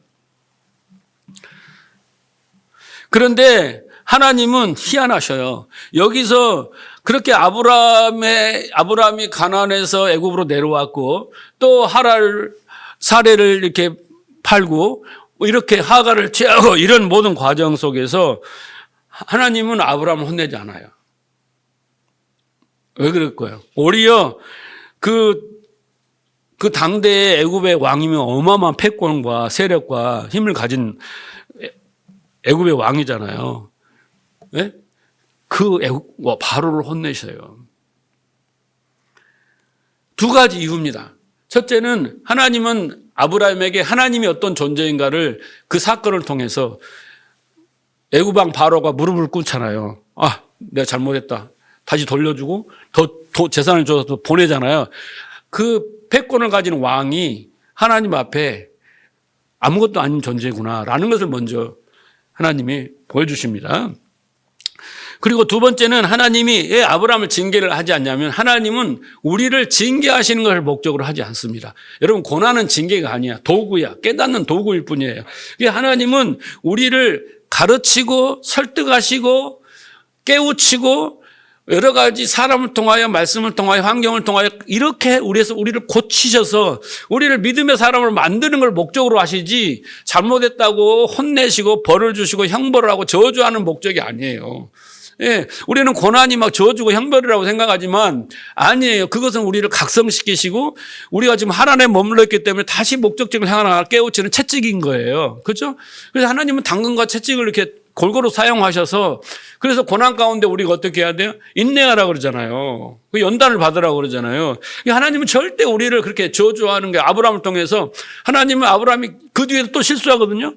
그런데 하나님은 희한하셔요. 여기서 그렇게 아브라함이 가나안에서 애굽으로 내려왔고 또 사례를 이렇게 팔고 이렇게 하갈을 취하고 이런 모든 과정 속에서 하나님은 아브라함을 혼내지 않아요. 왜 그럴까요? 오히려 그 당대의 애굽의 왕이면 어마어마한 패권과 세력과 힘을 가진 애굽의 왕이잖아요. 네? 바로를 혼내셔요. 두 가지 이유입니다. 첫째는 하나님은 아브라함에게 하나님이 어떤 존재인가를 그 사건을 통해서 애굽 왕 바로가 무릎을 꿇잖아요. 내가 잘못했다. 다시 돌려주고 더 재산을 줘서 보내잖아요. 그 패권을 가진 왕이 하나님 앞에 아무것도 아닌 존재구나라는 것을 먼저 하나님이 보여주십니다. 그리고 두 번째는 하나님이 왜 아브라함을 징계를 하지 않냐면 하나님은 우리를 징계하시는 것을 목적으로 하지 않습니다. 여러분 고난은 징계가 아니야. 도구야. 깨닫는 도구일 뿐이에요. 하나님은 우리를 가르치고 설득하시고 깨우치고 여러 가지 사람을 통하여 말씀을 통하여 환경을 통하여 이렇게 우리를 고치셔서 우리를 믿음의 사람을 만드는 걸 목적으로 하시지 잘못했다고 혼내시고 벌을 주시고 형벌을 하고 저주하는 목적이 아니에요. 예, 우리는 고난이 막 저주고 형벌이라고 생각하지만 아니에요. 그것은 우리를 각성시키시고 우리가 지금 하란에 머물러 있기 때문에 다시 목적지를 향하여 깨우치는 채찍인 거예요. 그렇죠? 그래서 하나님은 당근과 채찍을 이렇게 골고루 사용하셔서 그래서 고난 가운데 우리가 어떻게 해야 돼요? 인내하라 그러잖아요. 그 연단을 받으라고 그러잖아요. 하나님은 절대 우리를 그렇게 저주하는 게 아브라함을 통해서 하나님은 아브라함이 그 뒤에도 또 실수하거든요.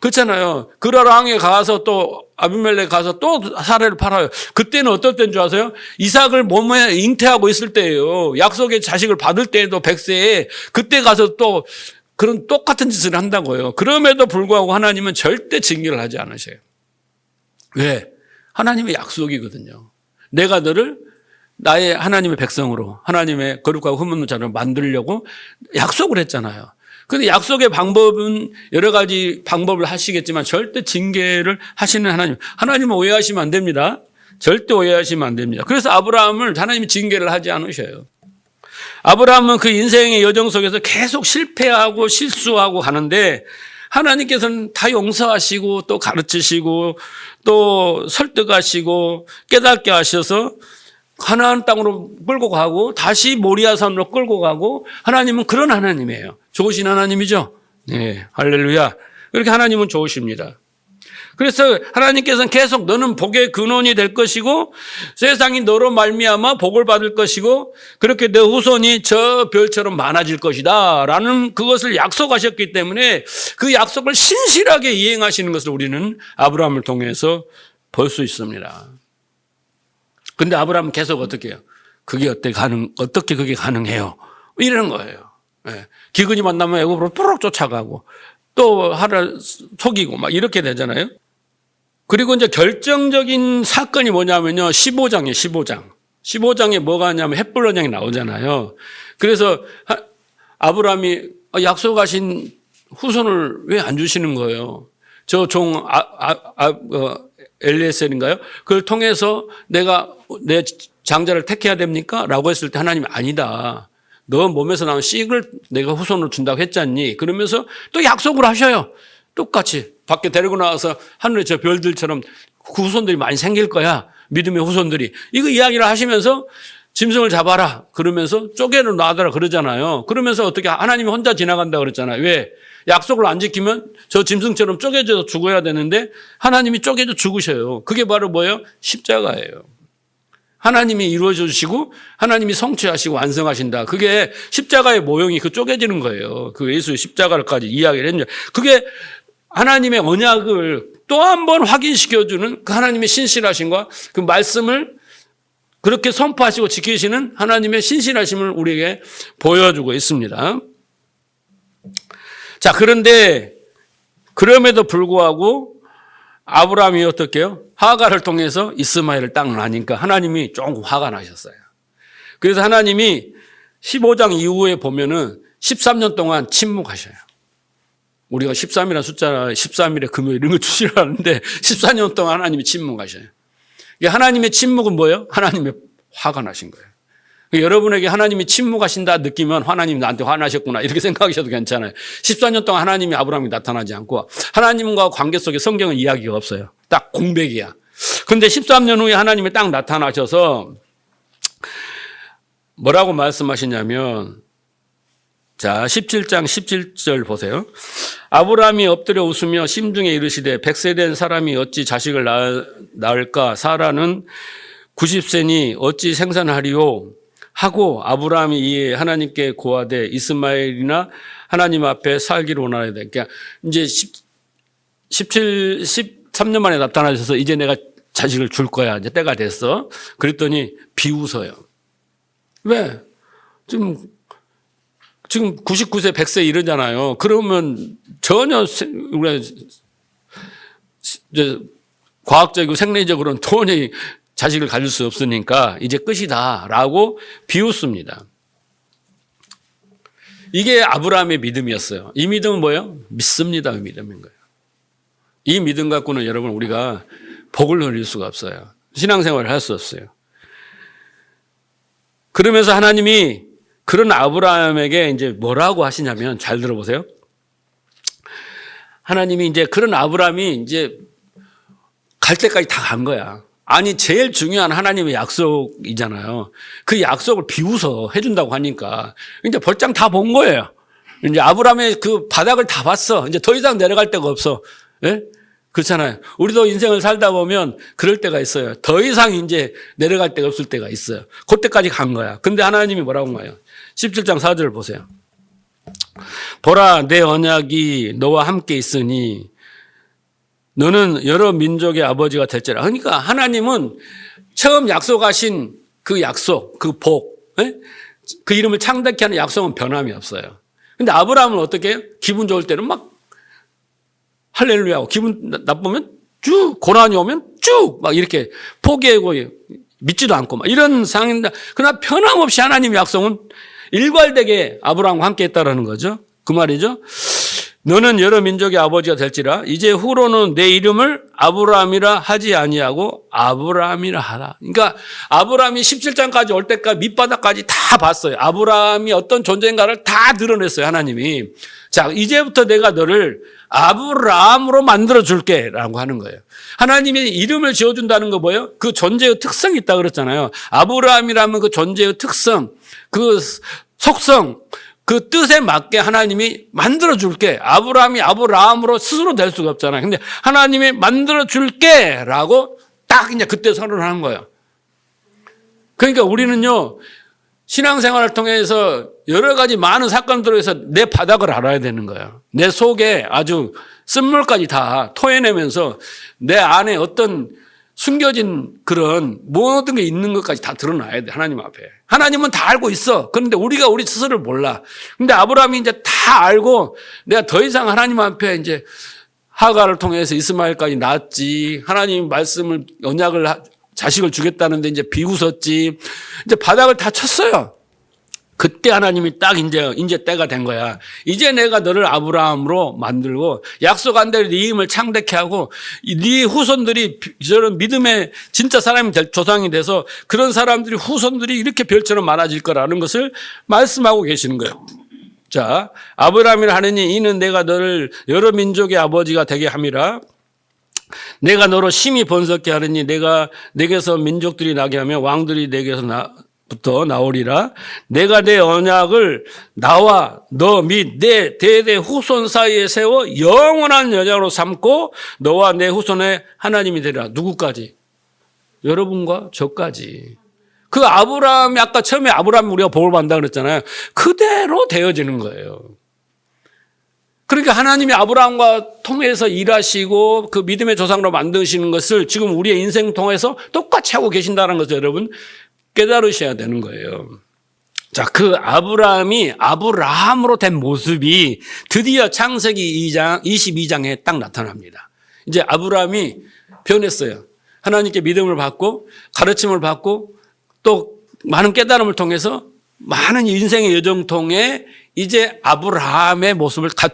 그렇잖아요. 그라랑에 가서 또 아비멜렉 가서 또 사례를 팔아요. 그때는 어떨 때인 줄 아세요? 이삭을 몸에 잉태하고 있을 때예요. 약속의 자식을 받을 때에도 100세에 그때 가서 또 그런 똑같은 짓을 한다고요. 그럼에도 불구하고 하나님은 절대 징계를 하지 않으셔요. 왜? 하나님의 약속이거든요. 내가 너를 나의 하나님의 백성으로 하나님의 거룩하고 흠없는 자로 만들려고 약속을 했잖아요. 근데 약속의 방법은 여러 가지 방법을 하시겠지만 절대 징계를 하시는 하나님은 오해하시면 안 됩니다. 절대 오해하시면 안 됩니다. 그래서 아브라함을 하나님이 징계를 하지 않으셔요. 아브라함은 그 인생의 여정 속에서 계속 실패하고 실수하고 가는데 하나님께서는 다 용서하시고 또 가르치시고 또 설득하시고 깨닫게 하셔서 가나안 땅으로 끌고 가고 다시 모리아산으로 끌고 가고 하나님은 그런 하나님이에요. 좋으신 하나님이죠. 네, 할렐루야. 그렇게 하나님은 좋으십니다. 그래서 하나님께서는 계속 너는 복의 근원이 될 것이고 세상이 너로 말미암아 복을 받을 것이고 그렇게 내 후손이 저 별처럼 많아질 것이다 라는 그것을 약속하셨기 때문에 그 약속을 신실하게 이행하시는 것을 우리는 아브라함을 통해서 볼 수 있습니다. 근데 아브라함은 계속 어떻게 해요? 그게 어떻게 그게 가능해요? 이러는 거예요. 네. 기근이 만나면 애굽으로 푸르륵 쫓아가고 또 하나를 속이고 막 이렇게 되잖아요. 그리고 이제 결정적인 사건이 뭐냐면요. 15장이에요, 15장. 15장에 뭐가 하냐면 헷불론장이 나오잖아요. 그래서 아브라함이 약속하신 후손을 왜 안 주시는 거예요? 저 종 엘리에셀인가요? 그걸 통해서 내가 내 장자를 택해야 됩니까? 라고 했을 때 하나님이 아니다. 너 몸에서 나온 씩을 내가 후손으로 준다고 했잖니. 그러면서 또 약속을 하셔요. 똑같이 밖에 데리고 나와서 하늘의 저 별들처럼 후손들이 많이 생길 거야. 믿음의 후손들이. 이거 이야기를 하시면서 짐승을 잡아라. 그러면서 쪼개로 놔둬라 그러잖아요. 그러면서 어떻게 하나님이 혼자 지나간다 그랬잖아요. 왜? 약속을 안 지키면 저 짐승처럼 쪼개져 죽어야 되는데 하나님이 쪼개져 죽으셔요. 그게 바로 뭐예요? 십자가예요. 하나님이 이루어 주시고 하나님이 성취하시고 완성하신다. 그게 십자가의 모형이 그 쪼개지는 거예요. 그 예수의 십자가를까지 이야기를 했는데 그게 하나님의 언약을 또 한 번 확인시켜주는 그 하나님의 신실하심과 그 말씀을 그렇게 선포하시고 지키시는 하나님의 신실하심을 우리에게 보여주고 있습니다. 자, 그런데 그럼에도 불구하고 아브라함이 어떻게 해요? 하갈을 통해서 이스마엘을 땅을 아니까 하나님이 조금 화가 나셨어요. 그래서 하나님이 15장 이후에 보면은 13년 동안 침묵하셔요. 우리가 13이라는 숫자, 13일에 금요일 이런 거 주시라는데 14년 동안 하나님이 침묵하셔요. 하나님의 침묵은 뭐예요? 하나님의 화가 나신 거예요. 여러분에게 하나님이 침묵하신다 느끼면 하나님이 나한테 화나셨구나 이렇게 생각하셔도 괜찮아요. 14년 동안 하나님이 아브라함이 나타나지 않고 하나님과 관계 속에 성경은 이야기가 없어요. 딱 공백이야. 그런데 13년 후에 하나님이 딱 나타나셔서 뭐라고 말씀하시냐면 자 17장 17절 보세요. 아브라함이 엎드려 웃으며 심중에 이르시되 100세 된 사람이 어찌 자식을 낳을까 사라는 90세니 어찌 생산하리요 하고 아브라함이 이에 하나님께 고하되 이스마엘이나 하나님 앞에 살기를 원하야 돼. 그러니까 이제 13년 만에 나타나셔서 이제 내가 자식을 줄 거야. 이제 때가 됐어. 그랬더니 비웃어요. 왜? 지금 99세, 100세 이러잖아요. 그러면 전혀 우리가 과학적이고 생리적으로는 도저히 자식을 가질 수 없으니까 이제 끝이다라고 비웃습니다. 이게 아브라함의 믿음이었어요. 이 믿음은 뭐예요? 믿습니다. 그 믿음인 거예요. 이 믿음 갖고는 여러분 우리가 복을 누릴 수가 없어요. 신앙생활을 할 수 없어요. 그러면서 하나님이 그런 아브라함에게 이제 뭐라고 하시냐면 잘 들어보세요. 하나님이 이제 그런 아브라함이 이제 갈 때까지 다 간 거야. 아니 제일 중요한 하나님의 약속이잖아요. 그 약속을 비웃어 해준다고 하니까 이제 벌장 다 본 거예요. 이제 아브라함의 그 바닥을 다 봤어. 이제 더 이상 내려갈 데가 없어. 예? 그렇잖아요. 우리도 인생을 살다 보면 그럴 때가 있어요. 더 이상 이제 내려갈 데가 없을 때가 있어요. 그때까지 간 거야. 근데 하나님이 뭐라고 해요? 17장 4절을 보세요. 보라 내 언약이 너와 함께 있으니 너는 여러 민족의 아버지가 될지라. 그러니까 하나님은 처음 약속하신 그 약속, 그 복, 그 이름을 창대케 하는 약속은 변함이 없어요. 근데 아브라함은 어떻게 해요? 기분 좋을 때는 막 할렐루야 하고 기분 나쁘면 쭉, 고난이 오면 쭉 막 이렇게 포기하고 믿지도 않고 막 이런 상황입니다. 그러나 변함없이 하나님의 약속은 일괄되게 아브라함과 함께 했다라는 거죠. 그 말이죠. 너는 여러 민족의 아버지가 될지라 이제 후로는 내 이름을 아브라함이라 하지 아니하고 아브라함이라 하라. 그러니까 아브라함이 17장까지 올 때까지 밑바닥까지 다 봤어요. 아브라함이 어떤 존재인가를 다 드러냈어요. 하나님이. 자, 이제부터 내가 너를 아브라함으로 만들어 줄게라고 하는 거예요. 하나님이 이름을 지어준다는 거 뭐예요? 그 존재의 특성이 있다 그랬잖아요. 아브라함이라면 그 존재의 특성, 그 속성, 그 뜻에 맞게 하나님이 만들어 줄게. 아브라함이 아브라함으로 스스로 될 수가 없잖아요. 근데 하나님이 만들어 줄게 라고 딱 이제 그때 선언하는 거예요. 그러니까 우리는요, 신앙생활을 통해서 여러 가지 많은 사건들로 해서 내 바닥을 알아야 되는 거예요. 내 속에 아주 쓴물까지 다 토해내면서 내 안에 어떤 숨겨진 그런 모든 게 있는 것까지 다 드러나야 돼. 하나님 앞에. 하나님은 다 알고 있어. 그런데 우리가 우리 스스로를 몰라. 근데 아브라함이 이제 다 알고 내가 더 이상 하나님 앞에 이제 하가를 통해서 이스마엘까지 낳았지. 하나님 말씀을 언약을 자식을 주겠다는데 이제 비웃었지. 이제 바닥을 다 쳤어요. 그때 하나님이 딱 이제 때가 된 거야. 이제 내가 너를 아브라함으로 만들고 약속한 대로 네 힘을 창대케 하고 네 후손들이 저런 믿음의 진짜 사람이 될 조상이 돼서 그런 사람들이 후손들이 이렇게 별처럼 많아질 거라는 것을 말씀하고 계시는 거예요. 자, 아브라함이라 하느니 이는 내가 너를 여러 민족의 아버지가 되게 함이라. 내가 너로 심히 번성케 하느니 내가 내게서 민족들이 나게 하며 왕들이 내게서 부터 나오리라. 내가 내 언약을 나와 너 및 내 대대 후손 사이에 세워 영원한 언약으로 삼고 너와 내 후손의 하나님이 되리라. 누구까지? 여러분과 저까지. 그 아브라함이 아까 처음에 아브라함 우리가 복을 받는다 그랬잖아요. 그대로 되어지는 거예요. 그러니까 하나님이 아브라함과 통해서 일하시고 그 믿음의 조상으로 만드시는 것을 지금 우리의 인생 통해서 똑같이 하고 계신다는 것을 여러분 깨달으셔야 되는 거예요. 자, 그 아브라함이 아브라함으로 된 모습이 드디어 창세기 2장, 22장에 딱 나타납니다. 이제 아브라함이 변했어요. 하나님께 믿음을 받고 가르침을 받고 또 많은 깨달음을 통해서 많은 인생의 여정 통해 이제 아브라함의 모습을 딱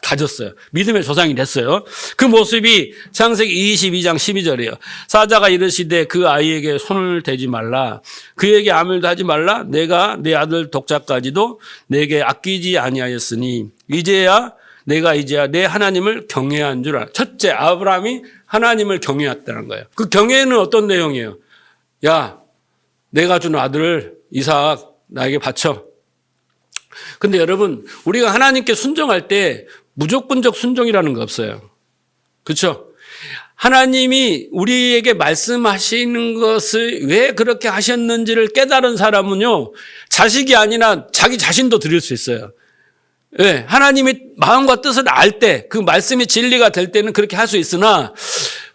가졌어요. 믿음의 조상이 됐어요. 그 모습이 창세기 22장 12절이에요. 사자가 이르시되 그 아이에게 손을 대지 말라. 그에게 아무 일도 하지 말라. 내가 내 아들 독자까지도 내게 아끼지 아니하였으니 이제야 내가 내 하나님을 경외한 줄 알아. 첫째, 아브라함이 하나님을 경외했다는 거예요. 그 경외는 어떤 내용이에요? 야, 내가 준 아들을 이삭 나에게 바쳐. 근데 여러분, 우리가 하나님께 순종할 때 무조건적 순종이라는 거 없어요. 그렇죠? 하나님이 우리에게 말씀하시는 것을 왜 그렇게 하셨는지를 깨달은 사람은요, 자식이 아니라 자기 자신도 드릴 수 있어요. 네, 하나님이 마음과 뜻을 알 때, 그 말씀이 진리가 될 때는 그렇게 할 수 있으나,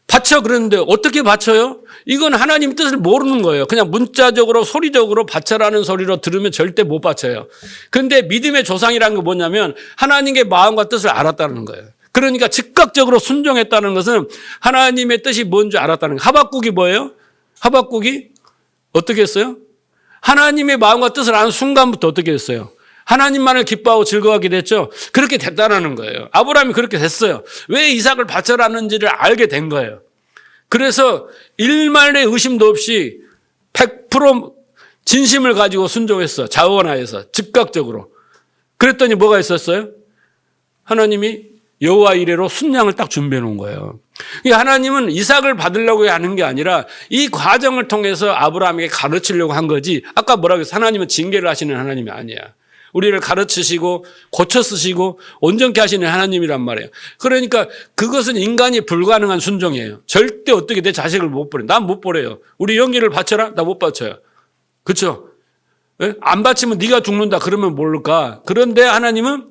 바쳐 그러는데 어떻게 바쳐요? 이건 하나님 뜻을 모르는 거예요. 그냥 문자적으로 소리적으로 바쳐라는 소리로 들으면 절대 못 바쳐요. 그런데 믿음의 조상이라는 건 뭐냐면 하나님의 마음과 뜻을 알았다는 거예요. 그러니까 즉각적으로 순종했다는 것은 하나님의 뜻이 뭔지 알았다는 거예요. 하박국이 뭐예요? 하박국이 어떻게 했어요? 하나님의 마음과 뜻을 아는 순간부터 어떻게 했어요? 하나님만을 기뻐하고 즐거워하게 됐죠. 그렇게 됐다는 거예요. 아브라함이 그렇게 됐어요. 왜 이삭을 바쳐라는지를 알게 된 거예요. 그래서 일말의 의심도 없이 100% 진심을 가지고 순종했어. 자원하여서 즉각적으로. 그랬더니 뭐가 있었어요? 하나님이 여호와 이레로 순양을 딱 준비해 놓은 거예요. 하나님은 이삭을 받으려고 하는 게 아니라 이 과정을 통해서 아브라함에게 가르치려고 한 거지. 아까 뭐라고 했어요? 하나님은 징계를 하시는 하나님이 아니야. 우리를 가르치시고 고쳐 쓰시고 온전케 하시는 하나님이란 말이에요. 그러니까 그것은 인간이 불가능한 순종이에요. 절대 어떻게 내 자식을 못 버려. 난 못 버려요. 우리 영기를 바쳐라? 나 못 바쳐요. 그렇죠? 안 바치면 네가 죽는다 그러면 모를까? 그런데 하나님은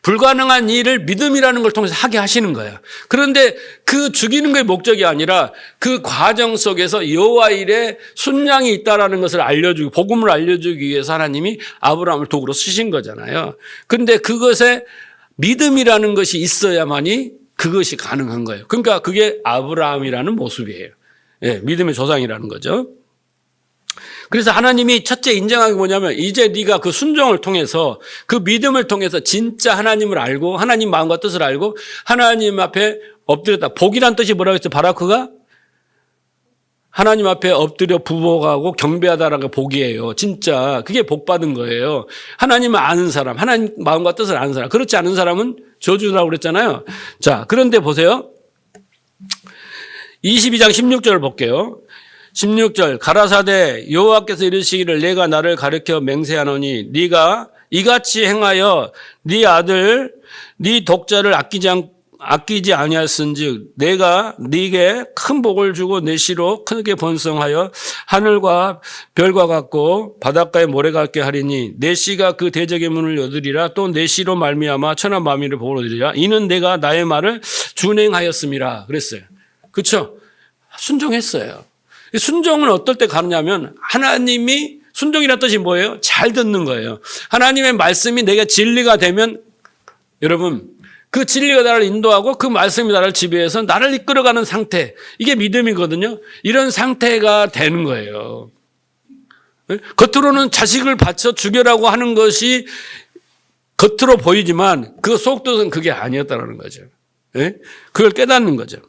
불가능한 일을 믿음이라는 걸 통해서 하게 하시는 거예요. 그런데 그 죽이는 게 목적이 아니라 그 과정 속에서 여호와 일에 순양이 있다라는 것을 알려주고 복음을 알려주기 위해서 하나님이 아브라함을 도구로 쓰신 거잖아요. 그런데 그것에 믿음이라는 것이 있어야만이 그것이 가능한 거예요. 그러니까 그게 아브라함이라는 모습이에요. 예, 믿음의 조상이라는 거죠. 그래서 하나님이 첫째 인정한 게 뭐냐면 이제 네가 그 순종을 통해서 그 믿음을 통해서 진짜 하나님을 알고 하나님 마음과 뜻을 알고 하나님 앞에 엎드렸다. 복이란 뜻이 뭐라고 했죠? 바라크가 하나님 앞에 엎드려 부복하고 경배하다라는 게 복이에요. 진짜 그게 복 받은 거예요. 하나님을 아는 사람, 하나님 마음과 뜻을 아는 사람. 그렇지 않은 사람은 저주라고 그랬잖아요. 자, 그런데 보세요. 22장 16절을 볼게요. 16절 가라사대 여호와께서 이르시기를 내가 나를 가르쳐 맹세하노니 네가 이같이 행하여 네 아들 네 독자를 아끼지 아니하였은즉 내가 네게 큰 복을 주고 내 씨로 크게 번성하여 하늘과 별과 같고 바닷가의 모래 같게 하리니 내 씨가 그 대적의 문을 여두리라 또 내 씨로 말미암아 천한 만민을 복을 얻으리라 이는 내가 나의 말을 준행하였음이라 그랬어요. 그렇죠? 순종했어요. 순종은 어떨 때 가느냐면 하나님이 순종이라는 뜻이 뭐예요? 잘 듣는 거예요. 하나님의 말씀이 내게 진리가 되면 여러분 그 진리가 나를 인도하고 그 말씀이 나를 지배해서 나를 이끌어가는 상태 이게 믿음이거든요. 이런 상태가 되는 거예요. 겉으로는 자식을 바쳐 죽여라고 하는 것이 겉으로 보이지만 그 속뜻은 그게 아니었다는 거죠. 그걸 깨닫는 거죠.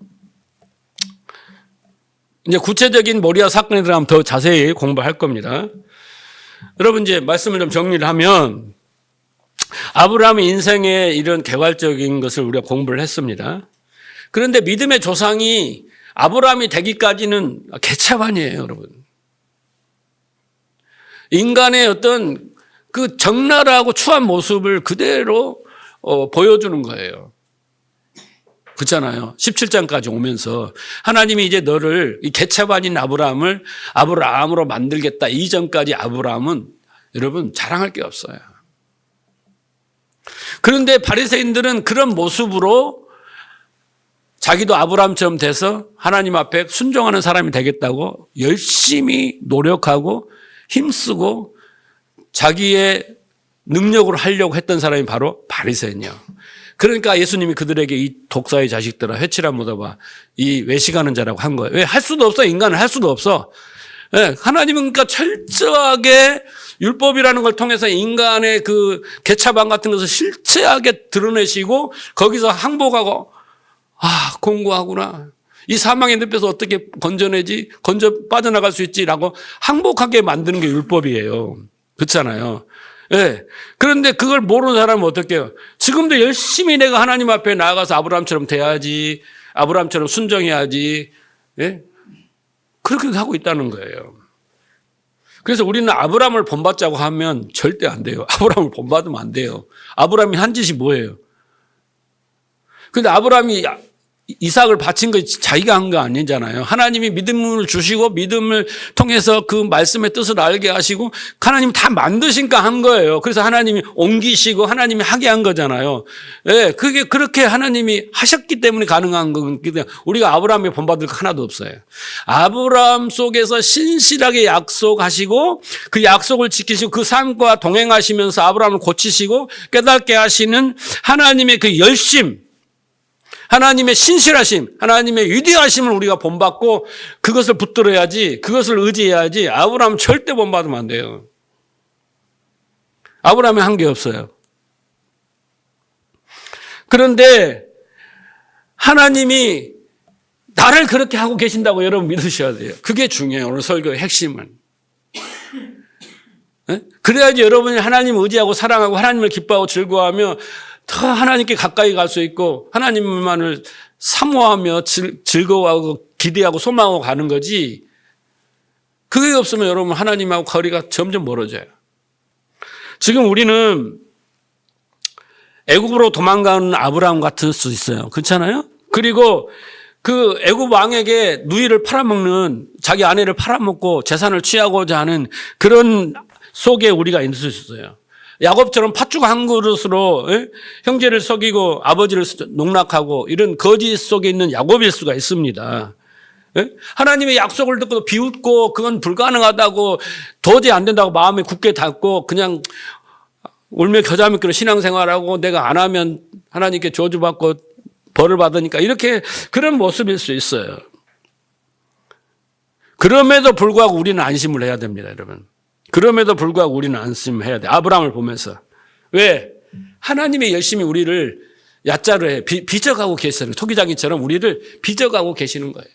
이제 구체적인 모리아 사건에 들어가면 더 자세히 공부할 겁니다. 여러분 이제 말씀을 좀 정리를 하면 아브라함의 인생의 이런 개괄적인 것을 우리가 공부를 했습니다. 그런데 믿음의 조상이 아브라함이 되기까지는 개차반이에요, 여러분. 인간의 어떤 그 적나라하고 추한 모습을 그대로 보여주는 거예요. 그렇잖아요. 17장까지 오면서 하나님이 이제 너를 이 개차반인 아브라함을 아브라함으로 만들겠다. 이전까지 아브라함은 여러분 자랑할 게 없어요. 그런데 바리새인들은 그런 모습으로 자기도 아브라함처럼 돼서 하나님 앞에 순종하는 사람이 되겠다고 열심히 노력하고 힘쓰고 자기의 능력으로 하려고 했던 사람이 바로 바리새인이요. 그러니까 예수님이 그들에게 이 독사의 자식들아 회치라 묻어봐 이 외식하는 자라고 한 거예요. 왜? 할 수도 없어. 인간은 할 수도 없어. 하나님은 그러니까 철저하게 율법이라는 걸 통해서 인간의 그 개차반 같은 것을 실체하게 드러내시고 거기서 항복하고 공고하구나. 이 사망의 늪에서 어떻게 건져내지? 빠져나갈 수 있지라고 항복하게 만드는 게 율법이에요. 그렇잖아요. 예. 그런데 그걸 모르는 사람은 어떻게 해요? 지금도 열심히 내가 하나님 앞에 나아가서 아브라함처럼 돼야지. 아브라함처럼 순종해야지. 예? 그렇게도 하고 있다는 거예요. 그래서 우리는 아브라함을 본받자고 하면 절대 안 돼요. 아브라함을 본받으면 안 돼요. 아브라함이 한 짓이 뭐예요? 근데 아브라함이 이삭을 바친 거 자기가 한 거 아니잖아요. 하나님이 믿음을 주시고 믿음을 통해서 그 말씀의 뜻을 알게 하시고 하나님이 다 만드시니까 한 거예요. 그래서 하나님이 옮기시고 하나님이 하게 한 거잖아요. 예, 그게 그렇게 하나님이 하셨기 때문에 가능한 거기 때문에 우리가 아브라함이 본받을 거 하나도 없어요. 아브라함 속에서 신실하게 약속하시고 그 약속을 지키시고 그 삶과 동행하시면서 아브라함을 고치시고 깨닫게 하시는 하나님의 그 열심, 하나님의 신실하심, 하나님의 위대하심을 우리가 본받고 그것을 붙들어야지, 그것을 의지해야지 아브라함 절대 본받으면 안 돼요. 아브라함이 한 게 없어요. 그런데 하나님이 나를 그렇게 하고 계신다고 여러분 믿으셔야 돼요. 그게 중요해요. 오늘 설교의 핵심은. 그래야지 여러분이 하나님을 의지하고 사랑하고 하나님을 기뻐하고 즐거워하며 더 하나님께 가까이 갈 수 있고 하나님만을 사모하며 즐거워하고 기대하고 소망하고 가는 거지. 그게 없으면 여러분 하나님하고 거리가 점점 멀어져요. 지금 우리는 애굽으로 도망가는 아브라함 같을 수 있어요. 그렇잖아요? 그리고 그 애굽 왕에게 누이를 팔아먹는 자기 아내를 팔아먹고 재산을 취하고자 하는 그런 속에 우리가 있을 수 있어요. 야곱처럼 팥죽 한 그릇으로 형제를 속이고 아버지를 농락하고 이런 거짓 속에 있는 야곱일 수가 있습니다. 하나님의 약속을 듣고 비웃고 그건 불가능하다고 도저히 안 된다고 마음에 굳게 닫고 그냥 울며 겨자 먹기로 신앙생활하고 내가 안 하면 하나님께 저주받고 벌을 받으니까 이렇게 그런 모습일 수 있어요. 그럼에도 불구하고 우리는 안심을 해야 됩니다, 여러분. 그럼에도 불구하고 우리는 안심해야 돼. 아브라함을 보면서. 왜? 하나님이 열심히 우리를 얕자로 해. 빚어가고 계시는 토기장이처럼 우리를 빚어가고 계시는 거예요.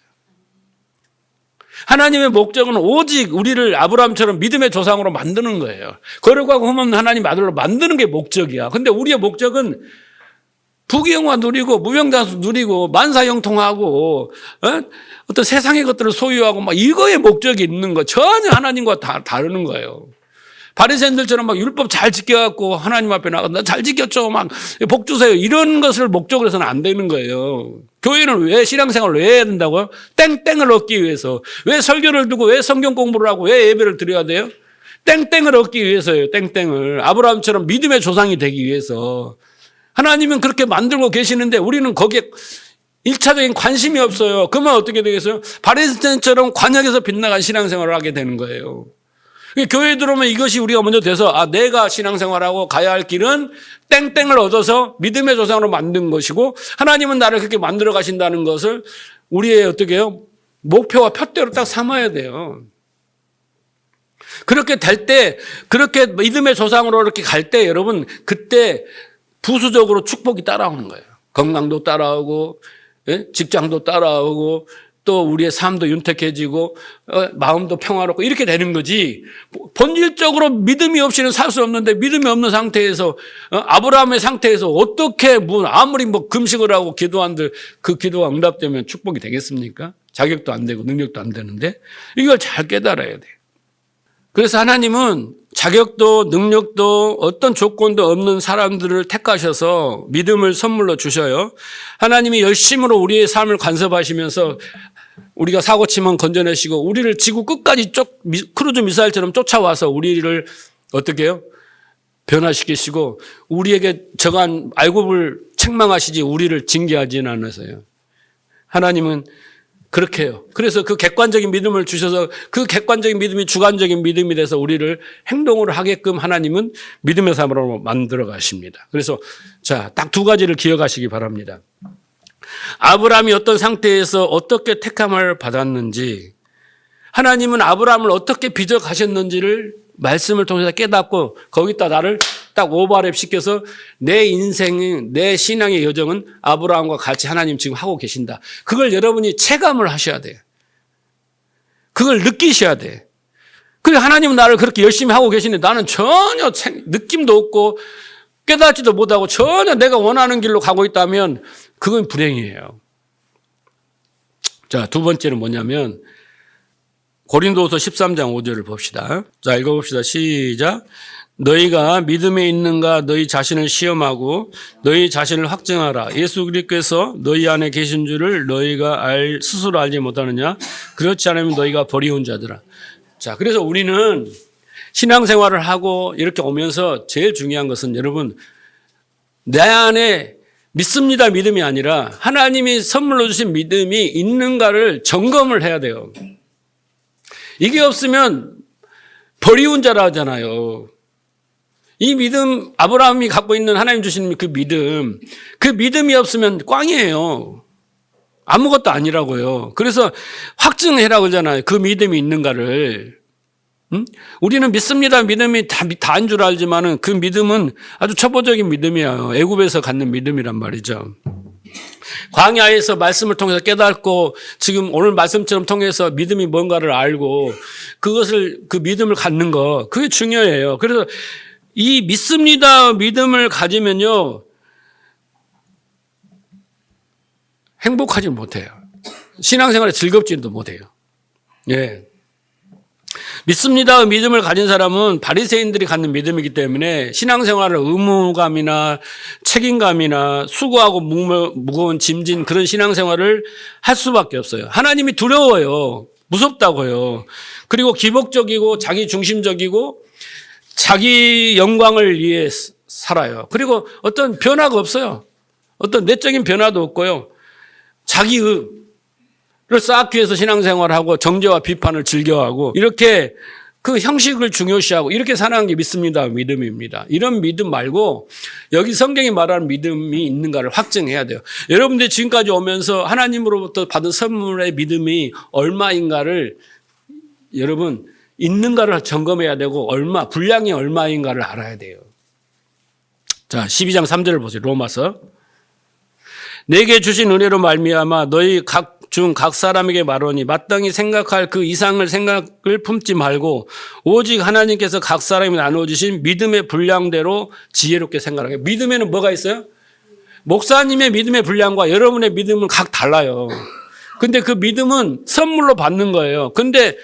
하나님의 목적은 오직 우리를 아브라함처럼 믿음의 조상으로 만드는 거예요. 거룩하고 흠없는 하나님 아들로 만드는 게 목적이야. 근데 우리의 목적은 부귀영화 누리고 무병장수 누리고 만사형통하고 어떤 세상의 것들을 소유하고 막 이거에 목적이 있는 거 전혀 하나님과 다르는 거예요. 바리새인들처럼 막 율법 잘 지켜갖고 하나님 앞에 나가 나 잘 지켰죠 막 복 주세요 이런 것을 목적으로 해서는 안 되는 거예요. 교회는 왜 신앙생활을 왜 해야 된다고요? 땡땡을 얻기 위해서. 왜 설교를 두고 왜 성경 공부를 하고 왜 예배를 드려야 돼요? 땡땡을 얻기 위해서예요. 땡땡을. 아브라함처럼 믿음의 조상이 되기 위해서. 하나님은 그렇게 만들고 계시는데 우리는 거기에 1차적인 관심이 없어요. 그러면 어떻게 되겠어요? 바리새인처럼 관역에서 빗나간 신앙생활을 하게 되는 거예요. 교회에 들어오면 이것이 우리가 먼저 돼서 내가 신앙생활하고 가야 할 길은 땡땡을 얻어서 믿음의 조상으로 만든 것이고 하나님은 나를 그렇게 만들어 가신다는 것을 우리의 어떻게 해요? 목표와 표대로 딱 삼아야 돼요. 그렇게 될 때 그렇게 믿음의 조상으로 이렇게 갈 때 여러분 그때 부수적으로 축복이 따라오는 거예요. 건강도 따라오고 직장도 따라오고 또 우리의 삶도 윤택해지고 마음도 평화롭고 이렇게 되는 거지. 본질적으로 믿음이 없이는 살 수 없는데 믿음이 없는 상태에서 아브라함의 상태에서 어떻게 아무리 금식을 하고 기도한들 그 기도가 응답되면 축복이 되겠습니까? 자격도 안 되고 능력도 안 되는데 이걸 잘 깨달아야 돼요. 그래서 하나님은 자격도 능력도 어떤 조건도 없는 사람들을 택하셔서 믿음을 선물로 주셔요. 하나님이 열심으로 우리의 삶을 간섭하시면서 우리가 사고치면 건져내시고 우리를 지구 끝까지 크루즈 미사일처럼 쫓아와서 우리를 어떻게 해요? 변화시키시고 우리에게 저간 알굽을 책망하시지 우리를 징계하지는 않으세요. 하나님은 그렇게 해요. 그래서 그 객관적인 믿음을 주셔서 그 객관적인 믿음이 주관적인 믿음이 돼서 우리를 행동으로 하게끔 하나님은 믿음의 삶으로 만들어 가십니다. 그래서 자, 딱 두 가지를 기억하시기 바랍니다. 아브라함이 어떤 상태에서 어떻게 택함을 받았는지 하나님은 아브라함을 어떻게 빚어 가셨는지를 말씀을 통해서 깨닫고 거기다 나를 딱 오버랩 시켜서 내 인생은 내 신앙의 여정은 아브라함과 같이 하나님 지금 하고 계신다. 그걸 여러분이 체감을 하셔야 돼요. 그걸 느끼셔야 돼. 그래 하나님은 나를 그렇게 열심히 하고 계시는데 나는 전혀 느낌도 없고 깨닫지도 못하고 전혀 내가 원하는 길로 가고 있다면 그건 불행이에요. 자, 두 번째는 뭐냐면 고린도후서 13장 5절을 봅시다. 자, 읽어봅시다. 시작. 너희가 믿음에 있는가 너희 자신을 시험하고 너희 자신을 확증하라. 예수 그리스도께서 너희 안에 계신 줄을 너희가 스스로 알지 못하느냐? 그렇지 않으면 너희가 버리운 자들아. 자, 그래서 우리는 신앙생활을 하고 이렇게 오면서 제일 중요한 것은 여러분 내 안에 믿습니다 믿음이 아니라 하나님이 선물로 주신 믿음이 있는가를 점검을 해야 돼요. 이게 없으면 버리운 자라 하잖아요. 이 믿음, 아브라함이 갖고 있는 하나님 주신 그 믿음이 없으면 꽝이에요. 아무것도 아니라고요. 그래서 확증해라고 그러잖아요. 그 믿음이 있는가를. 우리는 믿습니다. 믿음이 다인 줄 알지만은 그 믿음은 아주 초보적인 믿음이에요. 애굽에서 갖는 믿음이란 말이죠. 광야에서 말씀을 통해서 깨닫고 지금 오늘 말씀처럼 통해서 믿음이 뭔가를 알고 그 믿음을 갖는 거 그게 중요해요. 그래서 이 믿습니다 믿음을 가지면요 행복하지 못해요. 신앙생활에 즐겁지도 못해요. 예. 믿습니다 믿음을 가진 사람은 바리새인들이 갖는 믿음이기 때문에 신앙생활을 의무감이나 책임감이나 수고하고 무거운 짐진 그런 신앙생활을 할 수밖에 없어요. 하나님이 두려워요. 무섭다고요. 그리고 기복적이고 자기중심적이고 자기 영광을 위해 살아요. 그리고 어떤 변화가 없어요. 어떤 내적인 변화도 없고요. 자기를 쌓기 위해서 신앙생활하고 정죄와 비판을 즐겨하고 이렇게 그 형식을 중요시하고 이렇게 사는 게 믿음입니다. 이런 믿음 말고 여기 성경이 말하는 믿음이 있는가를 확증해야 돼요. 여러분들이 지금까지 오면서 하나님으로부터 받은 선물의 믿음이 얼마인가를 여러분 있는가를 점검해야 되고 분량이 얼마인가를 알아야 돼요. 자, 12장 3절을 보세요. 로마서. 내게 주신 은혜로 말미암아 너희 각 사람에게 말하니 마땅히 생각할 그 이상을 생각을 품지 말고 오직 하나님께서 각 사람이 나눠주신 믿음의 분량대로 지혜롭게 생각하게. 믿음에는 뭐가 있어요? 목사님의 믿음의 분량과 여러분의 믿음은 각 달라요. 근데 그 믿음은 선물로 받는 거예요. 근데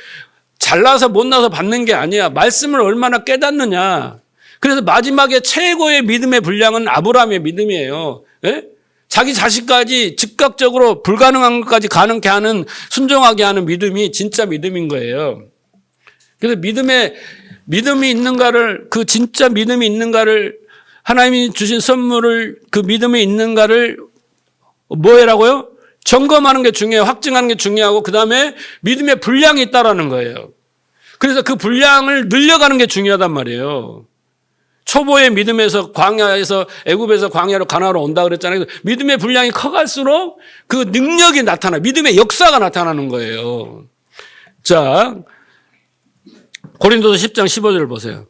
잘나서 못나서 받는 게 아니야. 말씀을 얼마나 깨닫느냐. 그래서 마지막에 최고의 믿음의 분량은 아브라함의 믿음이에요. 예? 자기 자식까지 즉각적으로 불가능한 것까지 가능케 하는, 순종하게 하는 믿음이 진짜 믿음인 거예요. 그래서 믿음이 있는가를, 그 진짜 믿음이 있는가를, 하나님이 주신 선물을, 그 믿음이 있는가를 뭐 해라고요? 점검하는 게 중요해요. 확증하는 게 중요하고, 그 다음에 믿음의 분량이 있다라는 거예요. 그래서 그 분량을 늘려가는 게 중요하단 말이에요. 초보의 믿음에서 광야에서 애굽에서 광야로 가나안으로 온다 그랬잖아요. 믿음의 분량이 커갈수록 그 능력이 나타나, 믿음의 역사가 나타나는 거예요. 자, 고린도서 10장 15절을 보세요.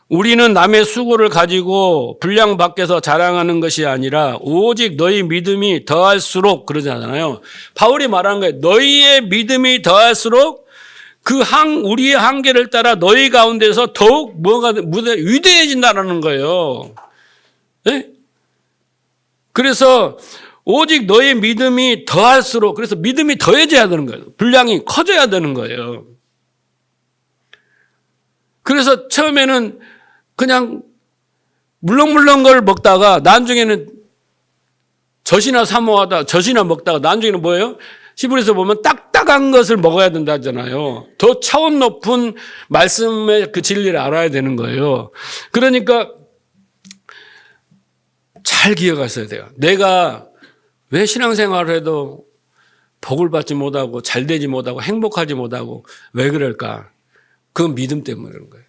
우리는 남의 수고를 가지고 분량 밖에서 자랑하는 것이 아니라 오직 너희 믿음이 더할수록, 그러잖아요. 바울이 말하는 거예요. 너희의 믿음이 더할수록 우리의 한계를 따라 너희 가운데서 더욱 위대해진다는 거예요. 네? 그래서 오직 너희 믿음이 더할수록, 그래서 믿음이 더해져야 되는 거예요. 분량이 커져야 되는 거예요. 그래서 처음에는 그냥 물렁물렁 걸 먹다가 나중에는 젖이나 먹다가 나중에는 뭐예요? 히브리서 보면 딱딱한 것을 먹어야 된다 하잖아요. 더 차원 높은 말씀의 그 진리를 알아야 되는 거예요. 그러니까 잘 기억하셔야 돼요. 내가 왜 신앙생활을 해도 복을 받지 못하고 잘 되지 못하고 행복하지 못하고 왜 그럴까? 그건 믿음 때문에 그런 거예요.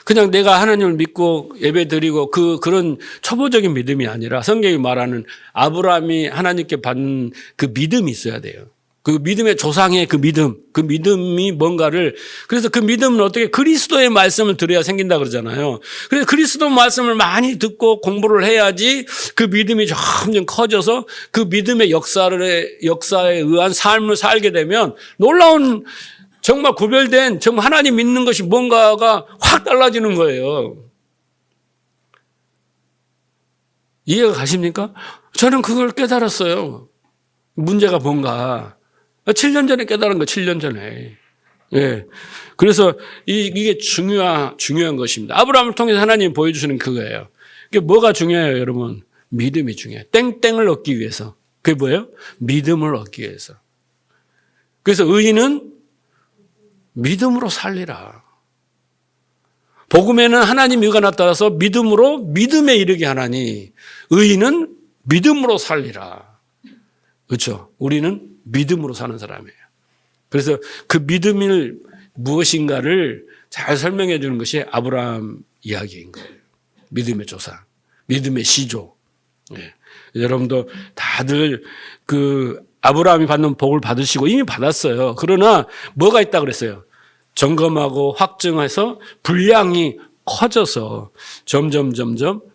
그냥 내가 하나님을 믿고 예배 드리고 그런 초보적인 믿음이 아니라 성경이 말하는 아브라함이 하나님께 받는 그 믿음이 있어야 돼요. 그 믿음의 조상의 그 믿음이 뭔가를, 그래서 그 믿음은 어떻게 그리스도의 말씀을 들어야 생긴다 그러잖아요. 그래서 그리스도 말씀을 많이 듣고 공부를 해야지 그 믿음이 점점 커져서 그 믿음의 역사에 의한 삶을 살게 되면 놀라운, 정말 구별된, 정말 하나님 믿는 것이 뭔가가 확 달라지는 거예요. 이해가 가십니까? 저는 그걸 깨달았어요. 문제가 뭔가. 7년 전에 깨달은 거, 7년 전에. 예. 그래서 이게 중요한 것입니다. 아브라함을 통해서 하나님이 보여주시는 그거예요. 이게 뭐가 중요해요, 여러분? 믿음이 중요해요. 땡땡을 얻기 위해서. 그게 뭐예요? 믿음을 얻기 위해서. 그래서 의인은 믿음으로 살리라. 복음에는 하나님 의가 나타나서 믿음에 이르게 하나니 의인은 믿음으로 살리라. 그렇죠? 우리는 믿음으로 사는 사람이에요. 그래서 그 믿음이 무엇인가를 잘 설명해 주는 것이 아브라함 이야기인 거예요. 믿음의 조상, 믿음의 시조. 네. 여러분도 다들 아브라함이 받는 복을 받으시고 이미 받았어요. 그러나 뭐가 있다 그랬어요? 점검하고 확증해서 분량이 커져서 점점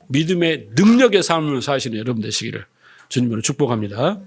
믿음의 능력의 삶을 사시는 여러분 되시기를 주님으로 축복합니다.